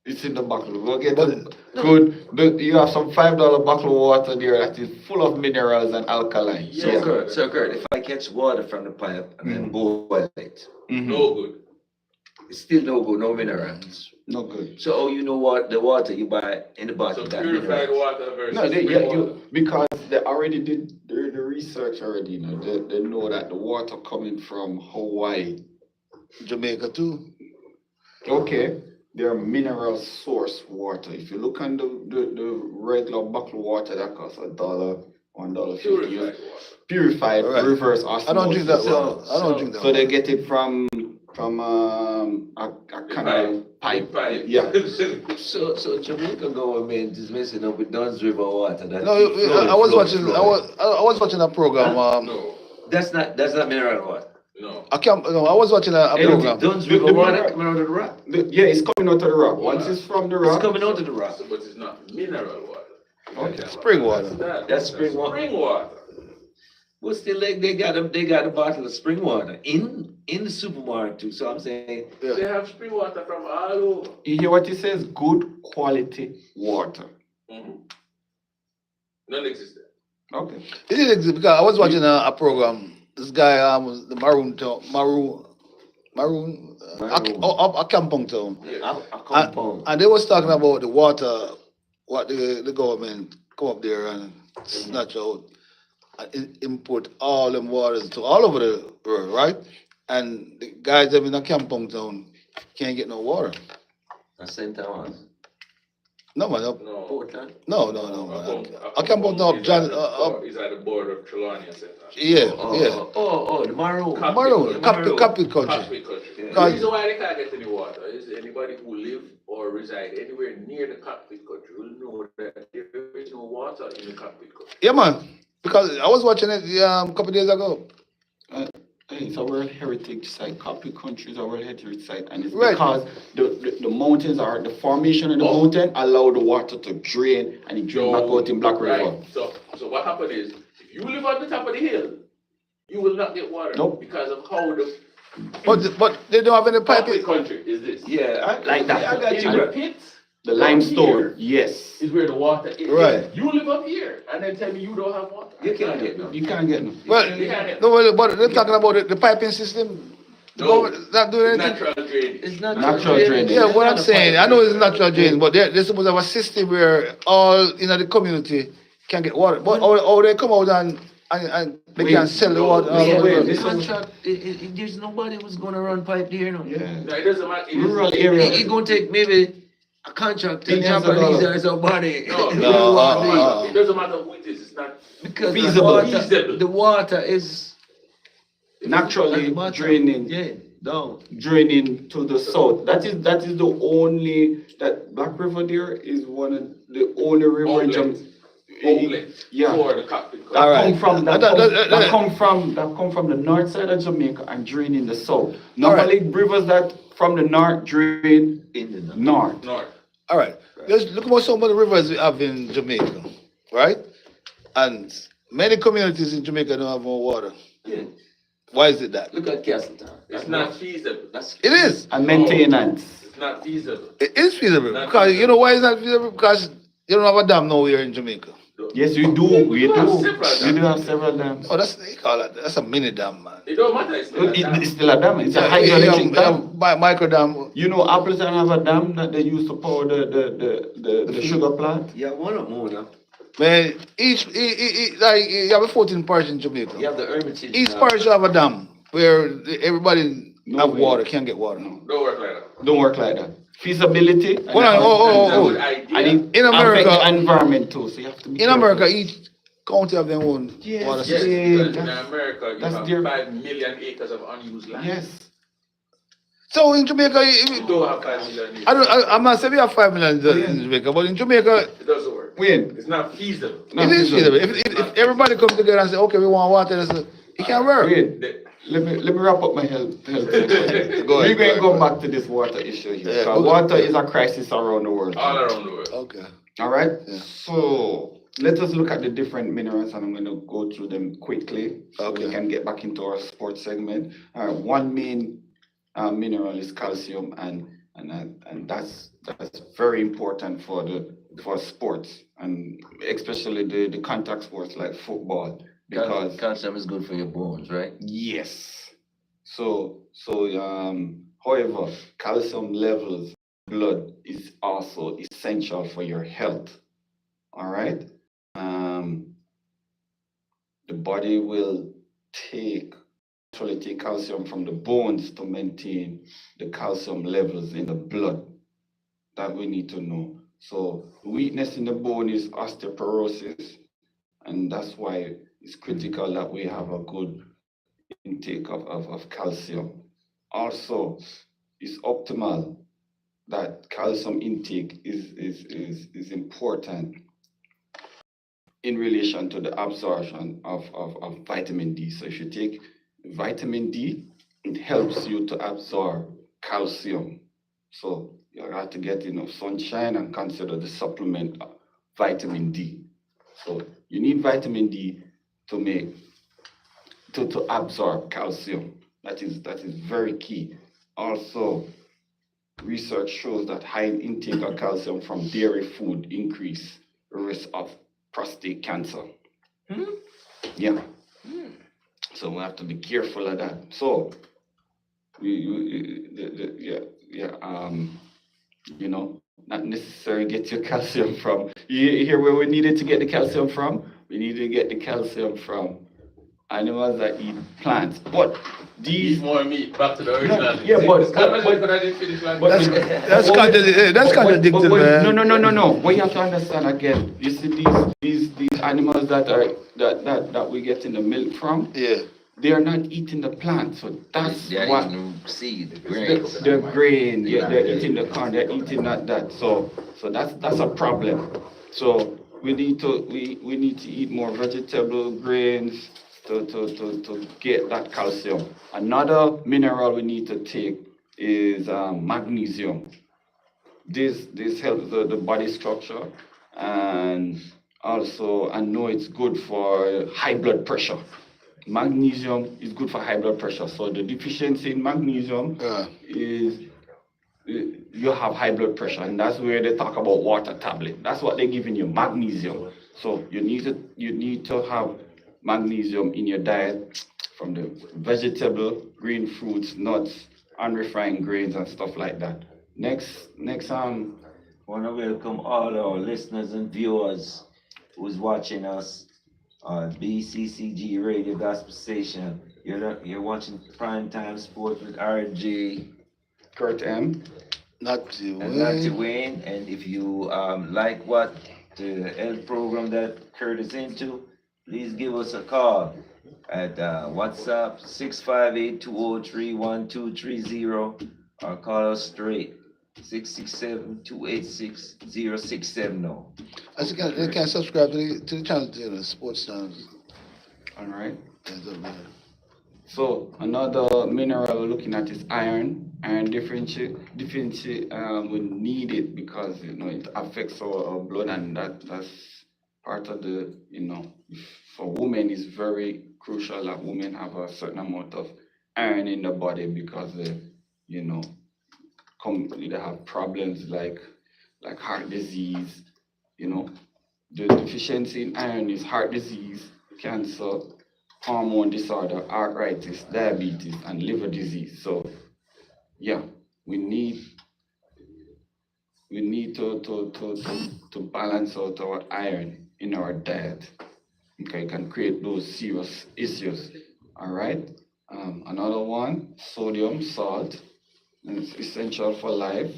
It's in the bottle. We'll get But- you have some $5 bottle of water there that is full of minerals and alkaline. Yeah. So Kurt, if I catch water from the pipe and then boil it, Mhm. No good. it's still no good, no minerals. No good. So you know what? The water you buy in the bottle So got purified minerals. water versus No, they, spring yeah, water. because they already did the research already. You know, they know that the water coming from Hawaii. Jamaica too. Okay, they're mineral source water. If you look on the regular bottled water, that costs $1, $1.50. Purified water. Purified, Alright. reverse osmosis. I don't drink that So- water. I don't drink that So they water. get it from a canal pipe. Pipe. Yeah. So Jamaica government is messing up with Dunn's River water. That No, I was watching a program. No. That's not mineral water. No. I was watching a program. Dunn's The River water mineral- coming out of the rock. Yeah, it's coming out of the rock. Once it's from the It's rock. coming out of the rock. But it's not mineral water. Okay. Spring water. That's spring water. Spring water. But still, like they got a bottle of spring water in the supermarket too. So I'm saying, They have spring water from all over. You hear what it says? Good quality water. Non-existent. Okay. It did exist because I was watching a program. This guy was the Maroon, a Kampong town, a compound. and they was talking about the water, what the government come up there and snatch out, and import all them waters to all over the world, right? And the guys that in a Kampong town can't get no water. St. Thomas, No man, No. Portland. no, man. I Kampong town, John, He's at the border of Trelawney and St. yeah, Oh, the Maroon. Maroon, capital country. Country. Yeah. The reason why they can't get any water is anybody who live or reside anywhere near the cockpit country will know that there is no water in the cockpit country. Yeah, man. Because I was watching it a couple days ago. It's a World Heritage Site. Copy Country is a World Heritage Site, and it's Right. because the mountains are the formation of the mountain allow the water to drain and it drain back out in Black River. Right. So what happened is, if you live on the top of the hill, you will not get water Nope. because of how the But they don't have any cockpit pipe. country is this. Yeah, Like that. I got In you. the pits, The limestone, yes. is where the water is. Right. You live up here and then tell me you don't have water. You can't get no. You can't get no. Well, You can't get no, but they're talking about the piping system. The No. government not doing anything. natural drainage. It's not Natural drainage. Yeah, what I'm saying, I know it's natural drain, but they're supposed to have a system where all in the community can get water. But or they come out and they Wait, can sell the no, water. all wait, over. wait, The this is- contract, there's nobody who's gonna run pipe there, no. Yeah. No, it doesn't matter. It is- Rural area. It's gonna take maybe a contract to Millions of Japanese dollars. or somebody. No, No, it doesn't matter who it is. It's not Because Feasible. Feasible. the water is Naturally at the bottom. draining. Yeah, down. Draining to the south. That is the only that Black River there is one of the only river in outlet. Outlet Yeah. for the cockpit country. That All right. come from that, That- come from the north side of Jamaica and drain in the south. Normally rivers that from the north drain In the north. North. All right. Let's look at some of the rivers we have in Jamaica, right? And many communities in Jamaica don't have more water. Yeah. Why is it that? Look at Castletown. It's not feasible. That's It is. And maintenance. It's not feasible. It is feasible. Not Because feasible. you know why it's not feasible? Because you don't have a dam nowhere in Jamaica. Yes, you do. We You have do. several We do dams. have several dams. Oh, they call that's a mini dam, man. It don't matter. It's still a dam. It's still a dam. It's a Yeah, hydroelectric dam. micro dam. You know, Appleton have a dam that they use to power the sugar plant. Yeah, one of more now. Man, each like you have a 14 parish in Jamaica. You have the Hermitage. Each now. parish have a dam where everybody No have way. water, can get water. Don't work like that. Don't work like that. Feasibility. Hold on, That's a good oh. idea. And it In America- affect the environment too, so you have to be In careful. America, each county have their own Yes, water Yes, system. Yeah, because in that's- America, you that's have their- 5 million acres of unused land. Yes. So in Jamaica, You don't have 5 million here. I'm not saying we have 5 million in Jamaica, but in Jamaica, It doesn't work. Wait. It's not feasible. it is feasible. If everybody come together and say, okay, we want water, it can work. Wait. Let me wrap up my health section. Go ahead, We're going to go go ahead. back to this water issue here. Yeah, Because okay. water is a crisis around the world. All around the world. Okay. All right. Yeah. So let us look at the different minerals, and I'm going to go through them quickly so we Okay. can get back into our sports segment. All right. One main mineral is calcium, and that's very important for sports, and especially the contact sports like football, because Calcium is good for your bones, right? yes. So however, calcium levels in blood is also essential for your health. All right. The body will actually take calcium from the bones to maintain the calcium levels in the blood. That we need to know. So weakness in the bone is osteoporosis, and that's why it's critical that we have a good intake of calcium. Also, it's optimal that calcium intake is important in relation to the absorption of vitamin D. So if you take vitamin D, it helps you to absorb calcium. So you have to get enough sunshine and consider the supplement of vitamin D. So you need vitamin D to absorb calcium. That is very key. Also, research shows that high intake of calcium from dairy food increase risk of prostate cancer. Yeah. So we have to be careful of that. So not necessarily get your calcium from. You hear where we needed to get the calcium from? We need to get the calcium from animals that eat plants. But these Eat more meat. Back to the original. yeah, but That's contradictory, man. No. What you have to understand again, you see these animals that we get in the milk from, Yeah. they are not eating the plant. So that's They're what eating seed, grains. the grain, they're eating the corn, they're eating that. So that's a problem. So we need to eat more vegetable grains to get that calcium. Another mineral we need to take is magnesium. This helps the body structure, and also I know it's good for high blood pressure. Magnesium is good for high blood pressure. So the deficiency in magnesium is you have high blood pressure, and that's where they talk about water tablet. That's what they're giving you, magnesium. So you need to have magnesium in your diet from the vegetable, green fruits, nuts, unrefined grains, and stuff like that. Next, Want to welcome all our listeners and viewers who's watching us on BCCG Radio Gospel Station. You're watching Primetime Sport with RJ Kurt M. Not you. and Natty Wayne. And if you like what the health program that Kurt is into, please give us a call at WhatsApp 658-203-1230 or call us straight 667-286-0670. As they can subscribe to the channel, the sports channels. All right. That's up there. So another mineral we're looking at is iron. Iron deficiency, we need it because it affects our blood, and that's part of the for women is very crucial that women have a certain amount of iron in the body because they have problems like heart disease. The deficiency in iron is heart disease, cancer, hormone disorder, arthritis, diabetes, and liver disease. So yeah, we need to balance out our iron in our diet. Okay, can create those serious issues. All right. Another one, sodium, salt. It's essential for life.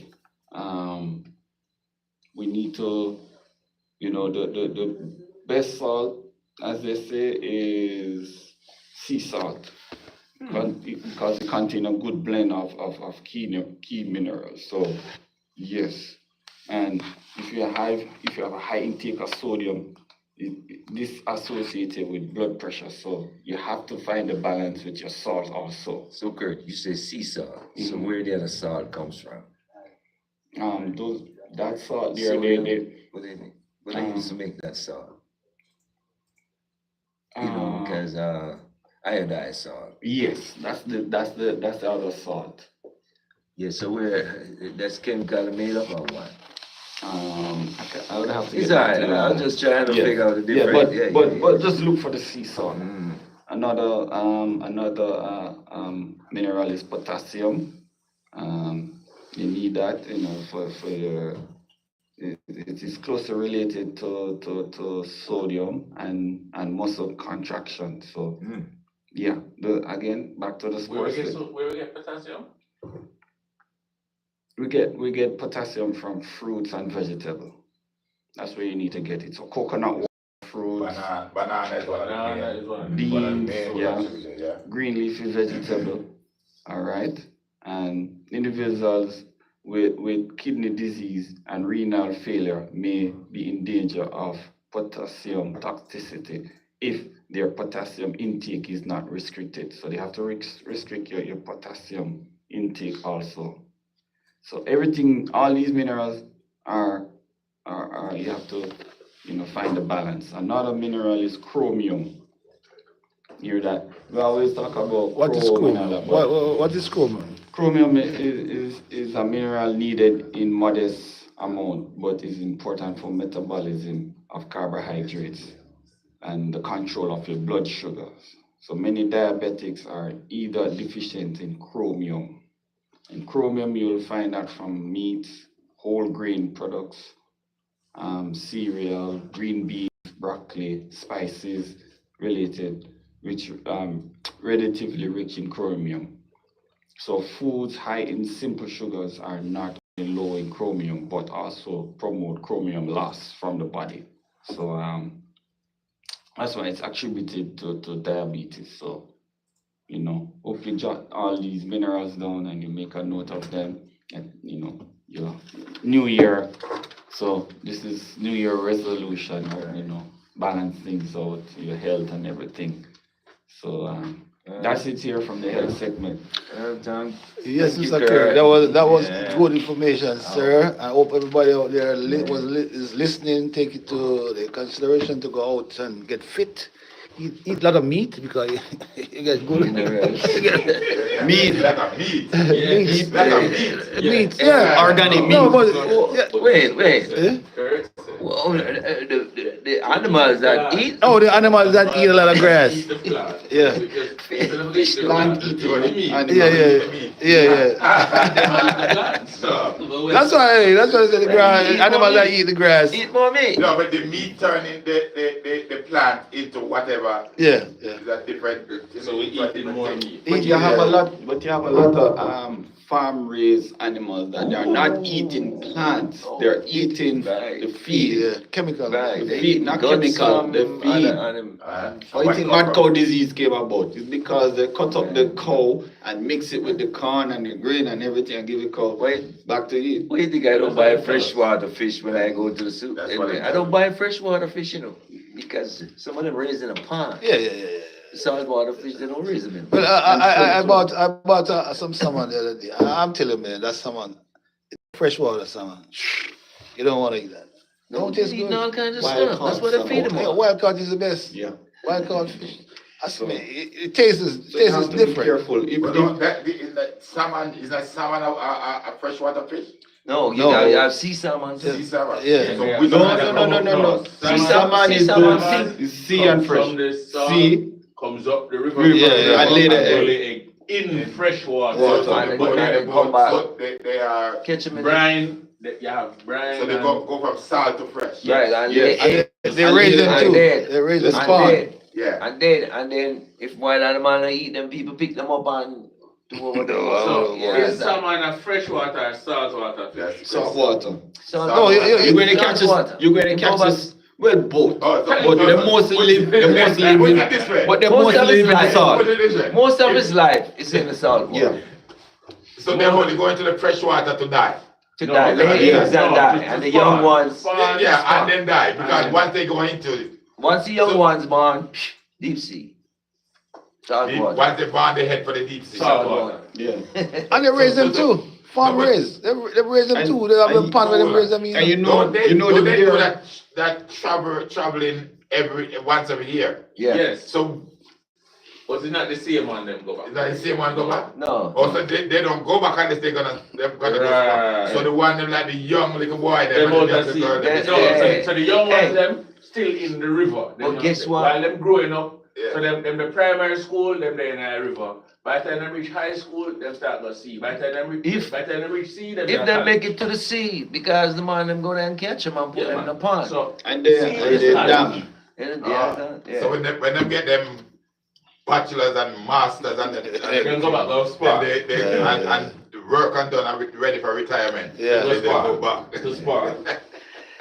We need to, the best salt, as they say, is sea salt. because it contains a good blend of key minerals. So yes, and if you have a high intake of sodium, this associated with blood pressure. So you have to find a balance with your salt also. So Kurt, you say sea salt. So where the other salt comes from? That salt there, What they used to make that salt? Because iodized salt. Yes, that's the other salt. Yeah, so that's chemical made up or what? I would have to. It's alright. I'm just trying to figure out the difference. But just look for the sea salt. Another mineral is potassium. You need that, for your. It is closely related to sodium and muscle contraction. So yeah, again back to the sports. Where we get potassium? We get potassium from fruits and vegetables. That's where you need to get it. So coconut water, fruits, Banana is one. beans, green leafy vegetable. All right, and individuals with kidney disease and renal failure may be in danger of potassium toxicity if their potassium intake is not restricted. So they have to restrict your potassium intake also. So all these minerals are you have to find the balance. Another mineral is chromium. You hear that? We always talk about What is chromium? What is chromium? Chromium is a mineral needed in modest amount, but is important for metabolism of carbohydrates and the control of your blood sugars. So many diabetics are either deficient in chromium. And chromium, you'll find that from meats, whole grain products, cereal, green beans, broccoli, spices which relatively rich in chromium. So foods high in simple sugars are not only low in chromium, but also promote chromium loss from the body. So that's why it's attributed to diabetes. So, hopefully jot all these minerals down and you make a note of them. And, your new year. So this is New Year resolution, balance things out, your health and everything. So that's it here from the health segment. Yes, Mr. Kerr, that was good information, sir. I hope everybody out there is listening. Take it to the consideration to go out and get fit. Eat a lot of meat because you get good. Meat. Meat, yeah. Organic meat. No, but Wait. Well, the animals that eat. Oh, the animals that eat a lot of grass. Yeah. Fish plant eating. Yeah. That's why I said the grass. Animals that eat the grass. Eat more meat. No, but the meat turning the plant into whatever. Yeah. Is that different? So we eating more meat. But you have a lot of farm raised animals that they are not eating plants. They're eating the feed. Yeah, chemical. Right. The feed, not chemical, the feed. How you think mad cow disease came about? It's because they cut up the cow and mix it with the corn and the grain and everything and give the cow back to eat. Why do you think I don't buy freshwater fish when I go to the soup? That's what I don't buy freshwater fish, because some of them raised in a pond. Yeah. Saltwater fish, they don't raise them in. Well, I bought some salmon the other day. I'm telling you, man, that salmon, freshwater salmon. You don't want to eat that. No, taste eating good. all kinds of Wild stuff. That's what they feed them Yeah, on. wild caught is the best. Yeah. Wild caught fish. It tastes So you have to be different. careful. Is that salmon a freshwater fish? No, No. you have sea salmon. Sea salmon. Yeah. So which No. one is Salmon is salmon. good. Sea and fresh. From the sun, Sea. comes up the river. Yeah. And lay the egg in fresh water. Water. And But then they come back. so they are. Catch them in Brine, you have brine. So they go from salt to fresh. Right, and Yes. They raise them And too. then- They raise the and spawn. then- Yeah. And then if wild animal eat them, people pick them up and do over the So, yeah, is salmon a freshwater or saltwater fish? That's Salt water. So No, You're going to catch saltwater. You're going to It catch go this. Well, both. Oh, But they mostly live Put it this way. but they Most mostly of his live in the life- salt. Put it this way. Most of his life is in the salt water. Yeah. So they're only going to the fresh water to die. To No, die, no, the yeah, eggs and no, die, to and the spawn. young ones. Spawn, Yeah, spawn. and then die. Because And- once they go into it, Once the young So- ones born, deep sea, salt water. once they born, they head for the deep sea. Salt water. Yeah. And they raise them so- too. Farm but- raise. They raise them And- too. They have a and pond where they you- raise them in. And you Don't they, know don't the they do beer. that traveling once every year? Yeah, Yes. So Was it not the same one them go is back? that the same one go back? no. Also, they don't go back unless they're gonna go Right. swap. So the one them like the young little boy, Them them out and at the sea. girl, Yeah, them- No, Hey, so the young hey. ones them still in the river. Them But guess what? While them growing up, Yeah. so them the primary school, them they in a river. By the time they reach high school, them start to sea. By the time they reach sea, them If start they to- make it to the sea, because the man them go there and catch them and put Yeah, them in the man. pond. So And they See, dam. And, yeah. So when them get them bachelors and masters and they can go back to then spot. they Yeah, and the work and done and ready for retirement. Yeah. Then they go back. To spot.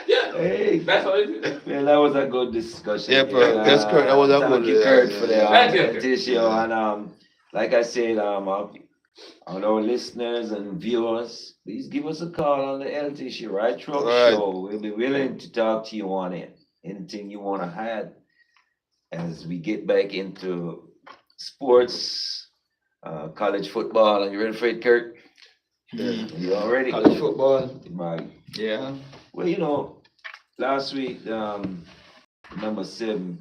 Yeah, Hey, that's how it is. man, that was a good discussion. Yeah, bro. That's correct. That was a thank good- you, Kurt, for the Thank you. issue. And like I said, on our listeners and viewers, please give us a call on the health issue, right? Truck Right. Show. We'll be willing to talk to you on it. Anything you want to add as we get back into sports, college football. Are you ready for it, Kurt? You all ready? College football. Right. Yeah. Well, last week, number 7,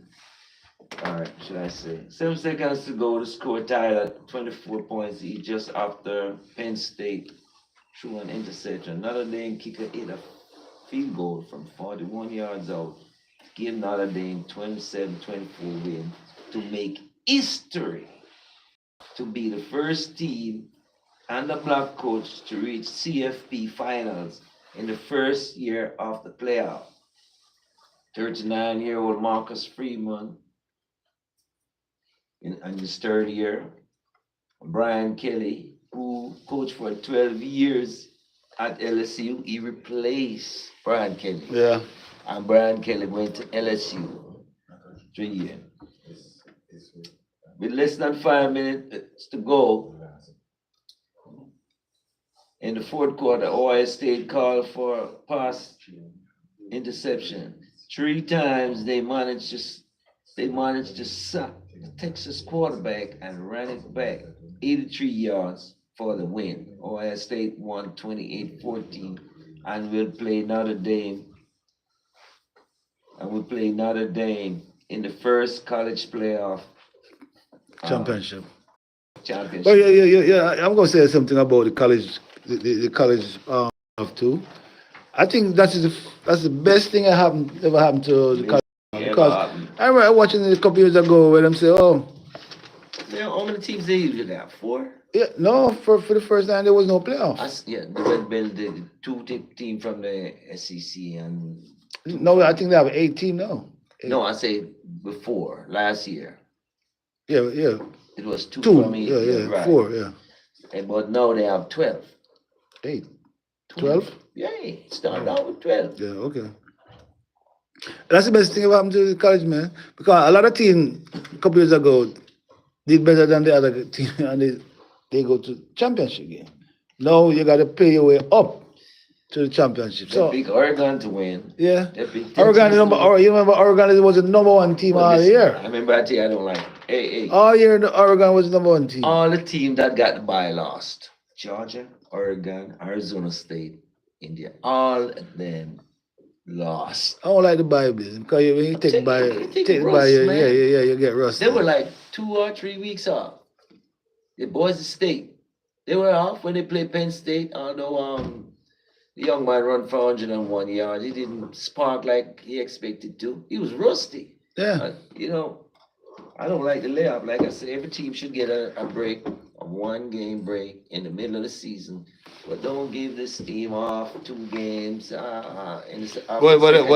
all right, should I say, 7 seconds to go, the score tied at 24 points each just after Penn State threw an interception. Notre Dame kicker hit a field goal from 41 yards out, give Notre Dame 27-24 win to make history, to be the first team and the black coach to reach CFP finals in the first year of the playoff. 39-year-old Marcus Freeman in his third year. Brian Kelly, who coached for 12 years at LSU, he replaced Brian Kelly. Yeah. And Brian Kelly went to LSU 3 years. With less than 5 minutes to go, in the fourth quarter, Ohio State called for pass interception. 3 times they managed to sack the Texas quarterback and ran it back 83 yards for the win. Ohio State won 28-14 and will play Notre Dame. And we'll play Notre Dame in the first college playoff Championship. championship. But yeah. I'm gonna say something about the college, the college of too. I think that's the best thing that ever happened to the college. Yeah, Because I remember watching it a couple years ago where them say, oh, how many teams they usually have? 4? yeah, no, for the first time there was no playoff. Yeah, the Red Bell did 2 team from the SEC and No, I think they have 18 now. no, I say before last year Yeah, it was 2 2. from each. Yeah, right. 4, yeah. But now they have 12. 8. 12? Yeah, it started out with 12. Yeah, okay. That's the best thing about happened to the college, man. Because a lot of teams a couple years ago did better than the other team and they go to championship game. Now you gotta pay your way up to the championship. They So pick Oregon to win. yeah. They pick Oregon, Texas to win. you remember Oregon was the number 1 team Well, all listen, year. I remember I tell you I don't like. Hey. All year Oregon was the number 1 team. All the team that got the bye lost. Georgia, Oregon, Arizona State, India. All of them lost. I don't like the bye business because when you take Take- bye, you take take the rust, bye, yeah, man. you get rusty. They were like 2 or 3 weeks off. The Boise State. They were off when they played Penn State, although the young man run for 101 yards. He didn't spark like he expected to. He was rusty. Yeah. I don't like the layup. Like I said, every team should get a break, a 1-game break in the middle of the season. But don't give this team off 2 games. Well,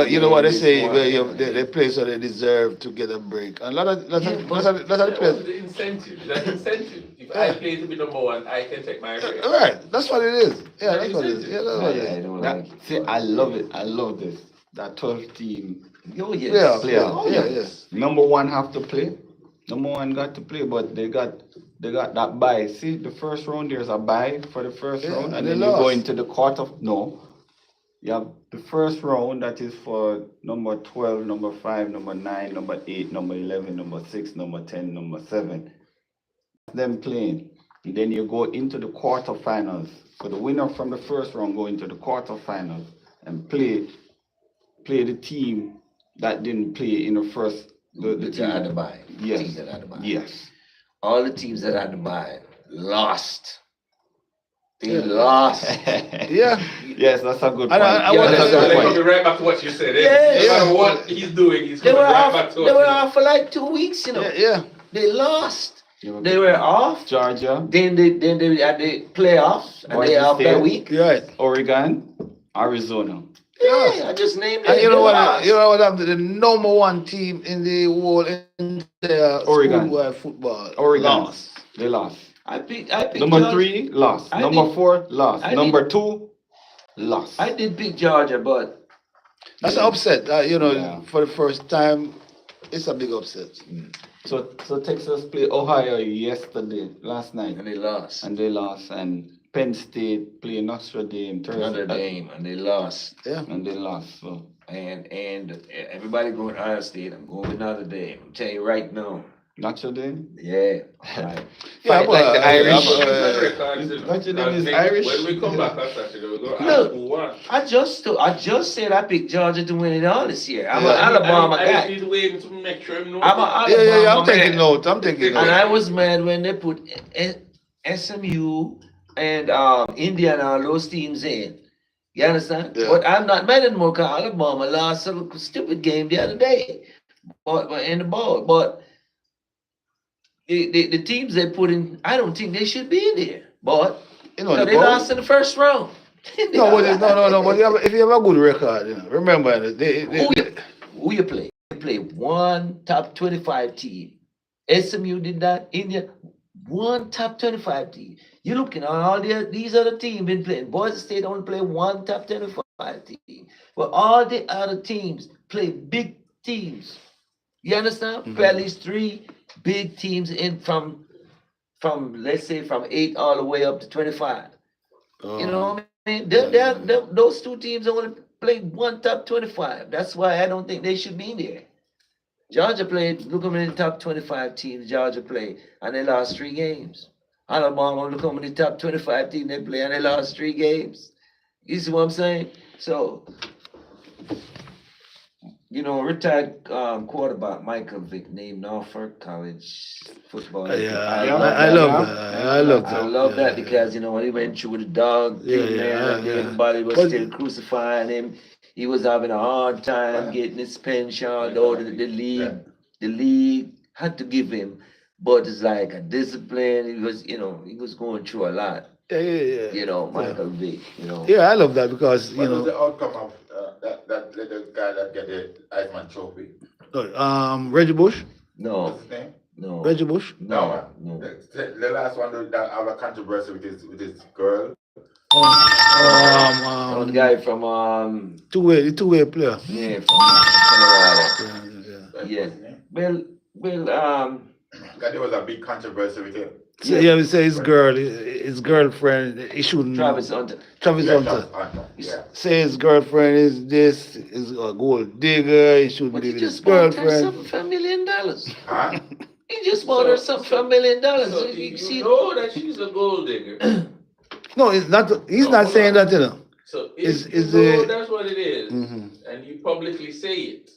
you know what they say? They play so they deserve to get a break. And a lot of the What's players. the incentive? That's incentive. If I play to be number 1, I can take my break. Right, that's what it is. Yeah, that's what it is. Yeah, that's what it I is. don't That- like it. see, I love it. I love this. that 12 team Oh, yes. Yeah, Oh, yeah, yes. number one have to play. Number one got to play, but they got that bye. See, the first round there's a bye for the first Yeah, round, and and they then you go lost. into the quarter. No, you have the first round that is for number 12, number 5, number 9, number 8, number 11, number 6, number 10, number 7. Them playing. And then you go into the quarterfinals. For the winner from the first round, go into the quarterfinals and play the team that didn't play in the first. The That team had to buy. Yes. Teams that had to buy. Yes. All the teams that had to buy lost. They Yeah. lost. Yeah. Yes, that's a good And point. I Yeah, want that's So a they're point. coming right back to what you said. Yeah, No yeah. matter what he's doing, he's They coming were right off. back to They what were you off for like 2 weeks, you know. Yeah. They lost. Yeah. They were off. Georgia, Then they had the playoffs and they Boise off that State. week. You're right. Oregon, Arizona. Yeah, I just named it. And you They know what? lost. You know what happened to the number one team in the whole entire Oregon. schoolboy football? Oregon. Lost. They lost. I picked Number Georgia. 3, lost. I Number did- 4, lost. I Number 2, lost. I did pick Georgia, but That's an upset. Yeah. For the first time, it's a big upset. So Texas played Ohio last night, and they lost. and they lost. And Penn State played Notre Dame Another Thursday, game and they lost. Yeah. and they lost. So And everybody going Ohio State. I'm going with Notre Dame. I'm telling you right now. Notre Dame. Yeah. Yeah, Fight like the Irish. Notre Dame is Irish. When we come back on Saturday, we're going to Look. ask who won. I just said I picked Georgia to win it all this year. I'm an Alabama I guy. need waiting to make sure him know. I'm an Alabama Yeah. I'm man. taking note. I'm taking And note. I was mad when they put SMU and Indiana, all those teams in. You understand? Yeah. But I'm not mad anymore because Alabama lost a stupid game the other day. But in the ball. But the teams they put in, I don't think they should be in there. But You know, the they ball- lost in the first round. No, but no. But if you have a good record, remember Who you play? You play one top 25 team. SMU did that. India, one top 25 team. You're looking at all these other teams been playing. Boise State only play one top 25 team. But all the other teams play big teams. You understand? Play at least 3 big teams in from let's say from 8 all the way up to 25. You know what I mean? Those 2 teams only play one top 25. That's why I don't think they should be in there. Georgia played, look how many top 25 teams Georgia played, and they lost 3 games. Alabama, look how many top 25 teams they play, and they lost 3 games. You see what I'm saying? So, retired quarterback Michael Vick named Norfolk College football. Yeah, I love that. I love that. I love that Yeah. because when he went through with the dog, Yeah, thing, yeah, man, and yeah. everybody was But- still crucifying him. He was having a hard time getting his pension, although the league had to give him, but it's like a discipline. He was going through a lot. Yeah. Michael Vick. Yeah, I love that because What was the outcome of that little guy that get the Iceman trophy? Reggie Bush. No, What's his name? no, Reggie Bush. No, no. The last one that have a controversy with his girl. The guy from two-way player. yeah, from Colorado. Yeah. Yeah. What's his name? Well, Because there was a big controversy with him. So, yeah, we say his girlfriend, he shouldn't. Travis Hunter. Travis Yeah, Hunter. yeah. Say his girlfriend is a gold digger. He shouldn't But be he with his just bought her girlfriend. something for $1 million. Huh? He just bought her something for $1 million. So you know that she's a gold digger. No, it's not. He's not saying that, So Is if you know the- that's what it is, Mhm. and you publicly say it,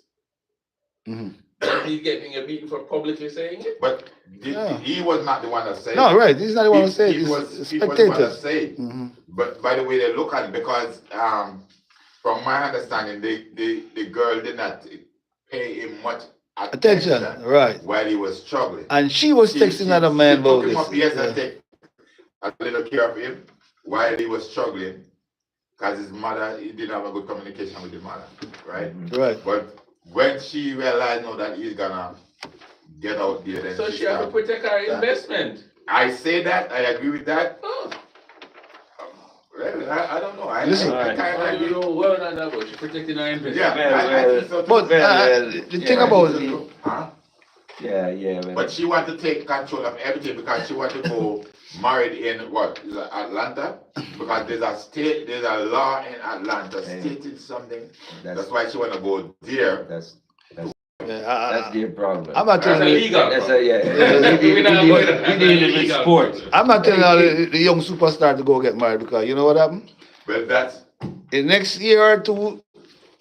Mhm. then he's getting a beating for publicly saying it. But Yeah. he was not the one that said No, it. right. He's not the one who said it. He It's was the one that spectators. said it. Mhm. But by the way they look at it, because from my understanding, the girl did not pay him much Attention, right. while he was struggling. And she was texting another man she about took him up, yes, and this. take a little care of him while he was struggling, because his mother, he didn't have a good communication with the mother, right? Right. But when she realized now that he's gonna get out there, then So she has to protect her investment. I say that, I agree with that. Oh, Well, I don't know. Listen. I can't I agree. don't know well on that, but she's protecting her investment. Yeah, Well, I think so too. But Well, the thing yeah, about Huh? yeah. But she want to take control of everything because she want to go married in what is it, Atlanta? Because there's a law in Atlanta stating something. That's why she want to go there. That's yeah, their problem. I'm not That's telling you. illegal. That's a, yeah. We're not going to- We deal with sports. I'm not telling all the young superstar to go get married because you know what happened? But that's The next year or two,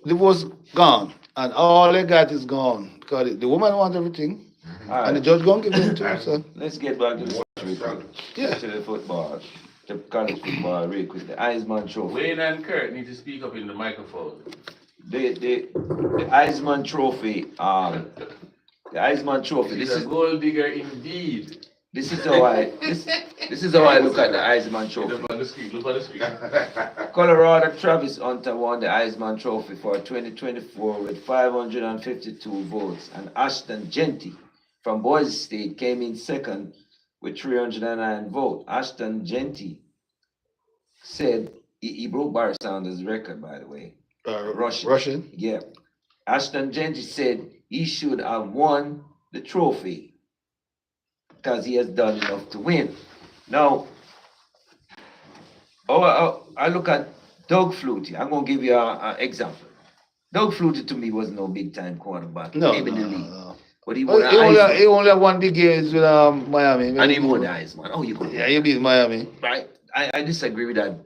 divorce gone, and all they got is gone because the woman wants everything, All and the right, judge gonna give them to her. So let's get back to the sport real quick. yeah, To the football, the college football real quick. The Heisman Trophy. Wayne and Kurt need to speak up in the microphone. The Heisman Trophy. The Heisman Trophy. She's a gold digger indeed. This is how I look at the Heisman Trophy. Look on the screen, look on the screen. Colorado Travis Hunter won the Heisman Trophy for 2024 with 552 votes, and Ashton Genty from Boise State came in second with 309 votes. Ashton Genty said he broke Barry Sanders' record, by the way. Russian. Yeah. Ashton Genty said he should have won the trophy because he has done enough to win. Now, I look at Doug Flutie. I'm going to give you an example. Doug Flutie to me was no big time quarterback. no, Maybe in the no, league. no. But he Well, won he the only Heisman. he only won big games with Miami. And he won the Heisman. Oh, you go. Yeah, he beat Miami. Right? I disagree with that.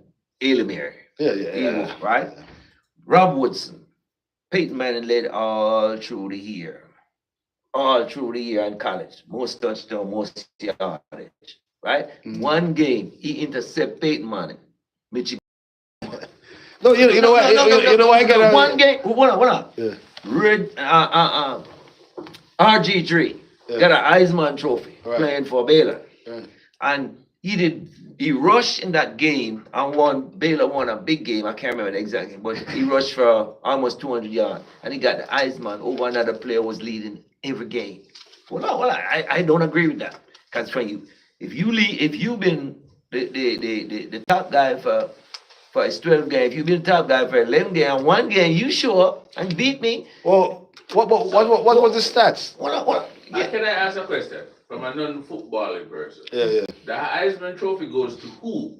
Elamir. Yeah. Right? Rob Woodson. Peyton Manning led all through the year. All through the year in college. Most touchdown, most yardage. Right? Mhm. One game, he intercepted Peyton Manning. Michigan. No, you know what? You know why I got one game. Hold on. Yeah. Red RG3 Yeah. got a Heisman Trophy Right. playing for Baylor. Right. And he rushed in that game and won. Baylor won a big game. I can't remember the exact game, but he rushed for almost 200 yards. And he got the Heisman over another player was leading every game. Well, I don't agree with that. Because for you, if you've been the top guy for his 12 game, if you've been the top guy for 11 game, and one game you show up and beat me. Well, what was the stats? Can I ask a question from a non-footballing person? Yeah. The Heisman Trophy goes to who?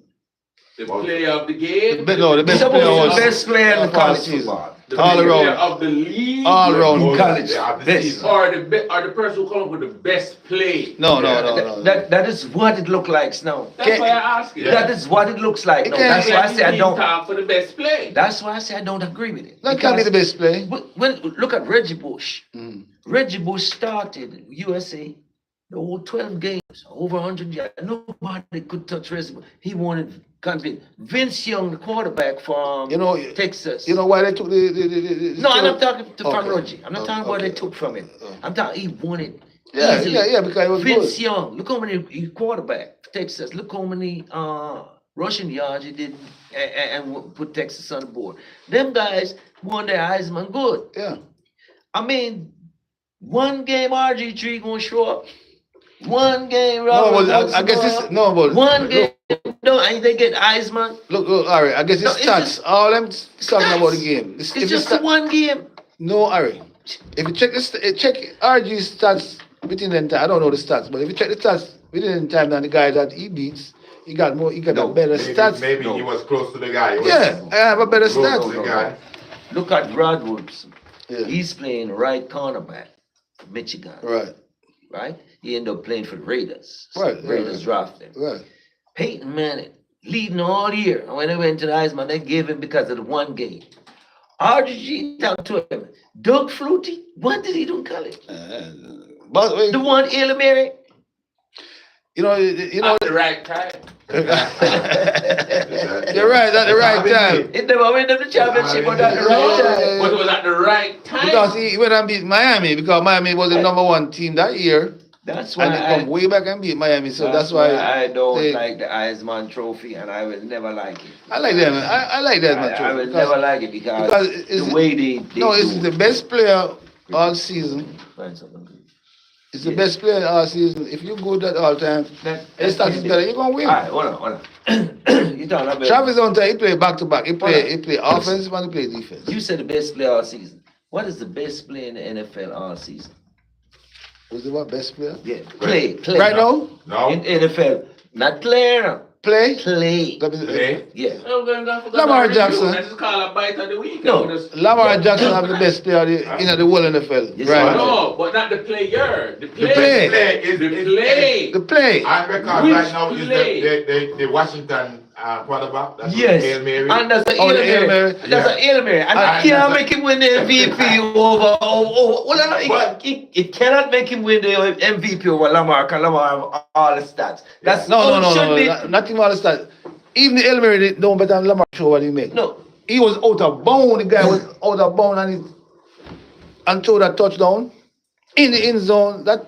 The player of the game? The best Supposed player to be was the best player in the of college the season. football. The all player around. of the league? All around Most- college. yeah, the Best. season. Or the person who comes with the best play? No. That is what it looks like now. That's why I ask you. Yeah. That is what it looks like now. It can't That's be why I say I don't. talk for the best play. That's why I say I don't agree with it. That can't be the best play. When look at Reggie Bush. Mm. Reggie Bush started USA the whole 12 games, over 100 yards. Nobody could touch Reggie Bush. He wanted confidence. Vince Young, the quarterback from Texas. You know why they took the No, I'm not talking from Okay. Reggie. I'm not talking what they Okay. took from him. Oh. I'm talking he won it. Yeah, easily. because it was Vince good. Young, look how many he quarterback for Texas. Look how many rushing yards he did and put Texas on the board. Them guys won their Heisman good. Yeah. I mean, one game RG3 gonna show up. One game No, Robert but Woods I guess gonna this up. no, but One game. No, and they get Heisman. Look, all right. I guess No, it's it's stats. just- All I'm talking about the Stats. game. It's If you just sta- one game. No, Harry. If you check this, check RG's stats within the time. I don't know the stats, but if you check the stats within the time, then the guy that he beats, he got more. He got a better stats. Maybe No. he was close to the guy. He was Yeah, I have a better close stats. to the guy. Look at Brad Woodson. Yeah. He's playing right cornerback for Michigan. Right. Right? He ended up playing for the Raiders. Right, Raiders right. drafted him. Right. Peyton Manning, leading all year. And when they went to the Heisman, they gave him because of the one game. RG talked to him. Doug Flutie, what did he do in college? But wait, The one Elamir. you know, At the right time. you're right at the right time. He never win them the championship, but at the right time. But it was at the right time. Because he went and beat Miami because Miami was the number one team that year, That's why and they come way back and beat Miami. So that's why I don't they- like the Heisman Trophy, and I will never like it. I like them. I like that man. I will because- never like it because because it's the way they no, do it's it. the best player all season. Find something. It's the best player all season. If you good at all time, it's statistically you're gonna win. Alright, hold on. You talking about Travis on time, he play back to back. He play offensive and he play defense. you said the best player all season. What is the best player in the NFL all season? Was it what best player? Yeah, play. Right now? No. In NFL. Not player. Play? Play. Play. Yeah. Lamar Jackson. That's called a bite of the week. No. Lamar Jackson have the best player in the whole NFL. Yes, Right now. No, but not the player. The play. play. Play is The play. The play. And because Which right now is play? the Washington quarterback. That's Yes. Hail Mary. And that's a Oh, Hail the Hail Mary. Mary. That's a Hail Mary. And And it can't that's a- make him win the MVP over. It cannot make him win the MVP over Lamar because Lamar have all the stats. That's No, should be. not even all the stats. Even the Hail Mary don't better than Lamar show what he make. No. He was out of bound. The guy was out of bound and throw that touchdown in the end zone. That's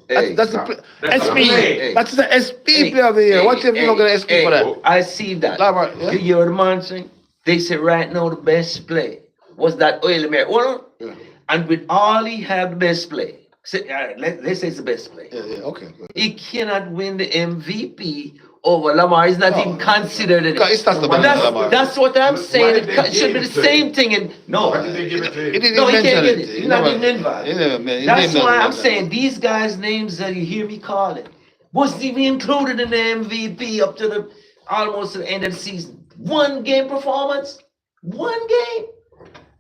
Hey, the play. that's SP. a play. That's the SP player of the year. What if you're not gonna SP for that? I see that. Lamar, yeah. You hear the man saying? They say right now the best play was that Hail Mary. Hold on. And with all he had the best play. Say, let's say it's the best play. Yeah, okay. He cannot win the MVP over Lamar. He's not even considered in it. Because it's not the But better than Lamar. that's what I'm saying. did they It should be give the it to same thing. And no, Why did they give it to He him? didn't No, he mention can't get it. He He's not never- even involved. he never men- he that's never why I'm mentioned saying these guys' names that you hear me calling wasn't even included in the MVP up to the almost to the end of the season. One game performance, one game.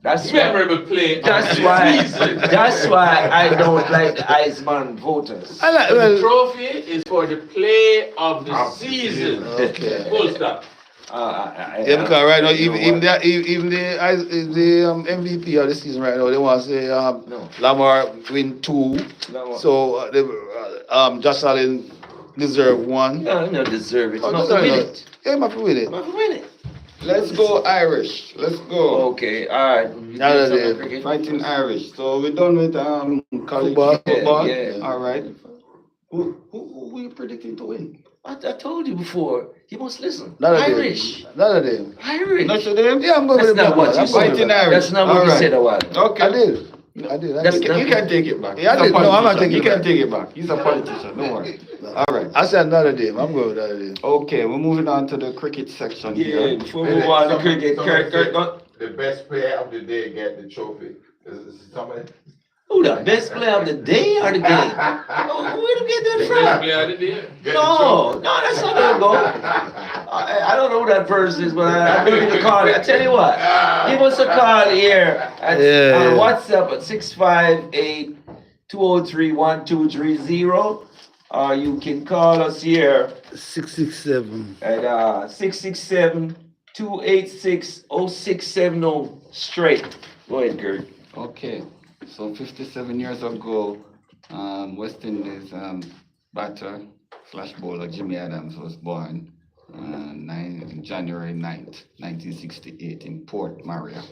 That's why. Memorable play. That's of the why. season. That's why I don't like the Iceman voters. I like, The well, trophy is for the play of the Of the season. okay. Full stop. Yeah, because right now, even the MVP of the season right now, they want to say No. Lamar win 2, Lamar. so Josh Allen deserve 1. No, deserve it. Oh, No, deserve win it. it. Yeah, I'm happy with it. Win it. Let's go Irish. Let's go. Okay, all right. Now that they- Fighting Irish. So we're done with college Football. football. Yeah. All right. Who we predicting to win? I told you before. You must listen. None of them. Irish. None of them. Irish. Not to them? Yeah, I'm going That's with the not what Buffalo. you I'm said. going with Fighting the- Irish. That's not what you Alright. said a while ago. Okay. I did. That's You not- can take it back. Yeah, I He's a did. No, I'm not politician. taking You it can back. take it back. He's a politician. Don't worry. All right. I said another day. I'm going with another day. Okay, we're moving on to the cricket section Yeah, here. before we move on to cricket, Somebody Kirk, said go- the best player of the day get the trophy. Is somebody? who the best player of the day or the game? Where do you get that Best from? player of the day. Get the No, trophy. that's not gonna go. I don't know who that person is, but I know you can call it. I tell you what, give us a call here at, Yeah. on WhatsApp at 658-203-1230, or you can call us here 667. at 667-286-0670 straight. Go ahead, Kurt. Okay, so 57 years ago, West Indies batter slash bowler Jimmy Adams was born January 9th, 1968 in Port Maria.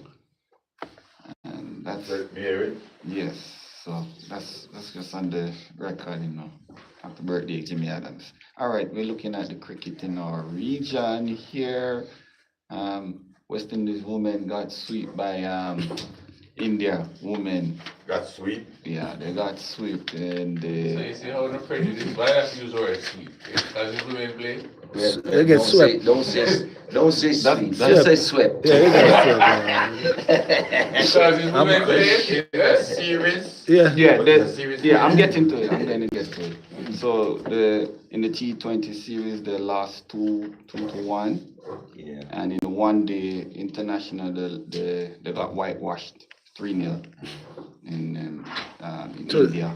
And that's, Mary. yes, so that's just on the record, Happy birthday, Jimmy Adams. All right, we're looking at the cricket in our region here. West Indies women got swept by India women. Got sweet. Yeah, they got swept and So you see how the prejudice, why have to use the word sweet? Because if women play, They get swept. Don't say sweet. That- Just say swept. Yeah, they got because if women play, Yes, series. yeah. I'm getting to it. I'm going to get to it. So in the T20 series, they lost 2-1, Yeah. and in the one day international, they got whitewashed 3-0 in So- India.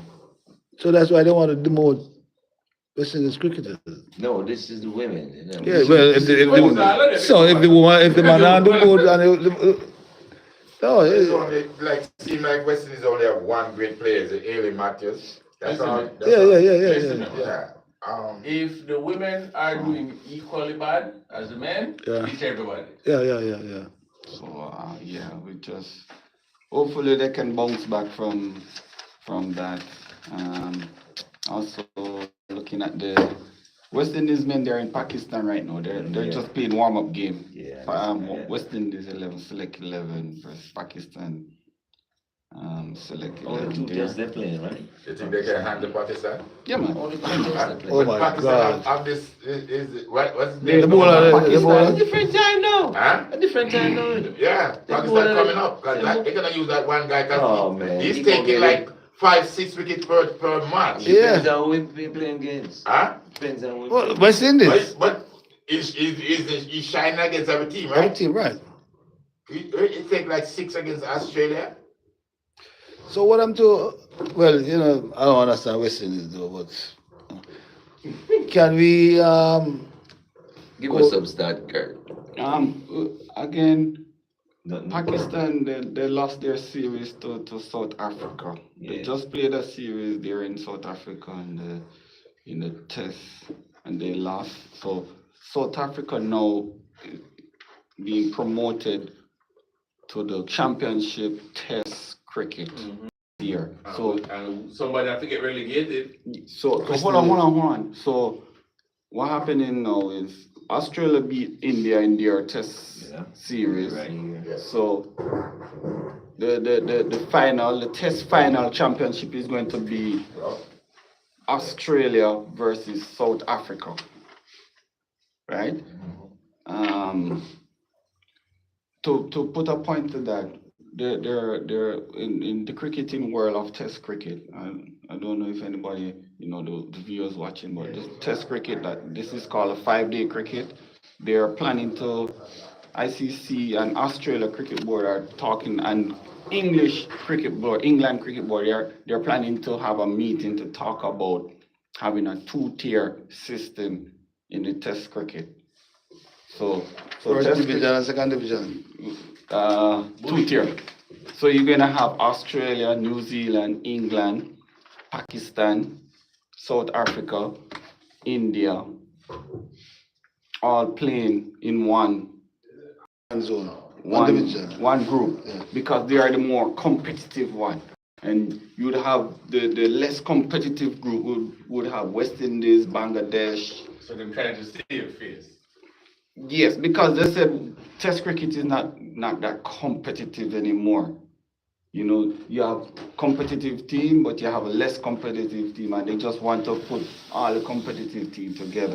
So that's why they want to demote West Indies cricketers. No, this is the women. Yeah, well, if the man on the board and no, It's yeah, only seem like West Indies only have one great player, the Ailey Matthews. That's Listen, all. yeah, That's yeah, all. yeah. Listen, Yeah. if the women are doing equally bad as the men, Yeah. it's everybody. Yeah. So we just hopefully they can bounce back from that. Also looking at the West Indies men, they're in Pakistan right now. They're just playing warm up game. Yeah. West Indies 11 select 11 versus Pakistan selected Only them two there. tests they're playing, right? You think they can handle Pakistan? Yeah, man. Only two tests they're playing. Oh my Pakistan God. have this is what's the The name? The bowler, the Pakistan. bowler. Different time now. Huh? A different time now. Yeah, They Pakistan bowler- coming up because they they're gonna use that one guy Oh, because man. he's He gonna taking get like 5-6 wickets per match. Yeah. Depends on who we playing against. Huh? Depends on who we Well, playing. West Indies. But he's shining against every team, Every right? team, right? He take like 6 against Australia. So what I'm to, well, you know, I don't understand West Indies though, but can we Give us some start, Kurt. Again, Nothing. Pakistan, they lost their series to South Africa. They Yeah. just played a series there in South Africa in the test, and they lost. So South Africa now being promoted to the championship test cricket here. So And somebody have to get relegated. hold on. So what happening now is Australia beat India in their test Yeah. series. Right here. So the final, the test final championship is going to be Australia versus South Africa. Right? To put a point to that, they're in the cricketing world of test cricket. I don't know if anybody, you know, the viewers watching, but this test cricket, that this is called a 5-day cricket. They're planning to, ICC and Australia Cricket Board are talking, and English Cricket Board, England Cricket Board, they're planning to have a meeting to talk about having a 2-tier system in the test cricket. So first test division and second division? 2-tier. So you're gonna have Australia, New Zealand, England, Pakistan, South Africa, India, all playing in one Zone. One division. one group, Yeah. because they are the more competitive one. And you'd have the less competitive group would have West Indies, Bangladesh. So they're trying to save face. Yes, because they said test cricket is not that competitive anymore. You know, you have competitive team, but you have a less competitive team, and they just want to put all the competitive team together.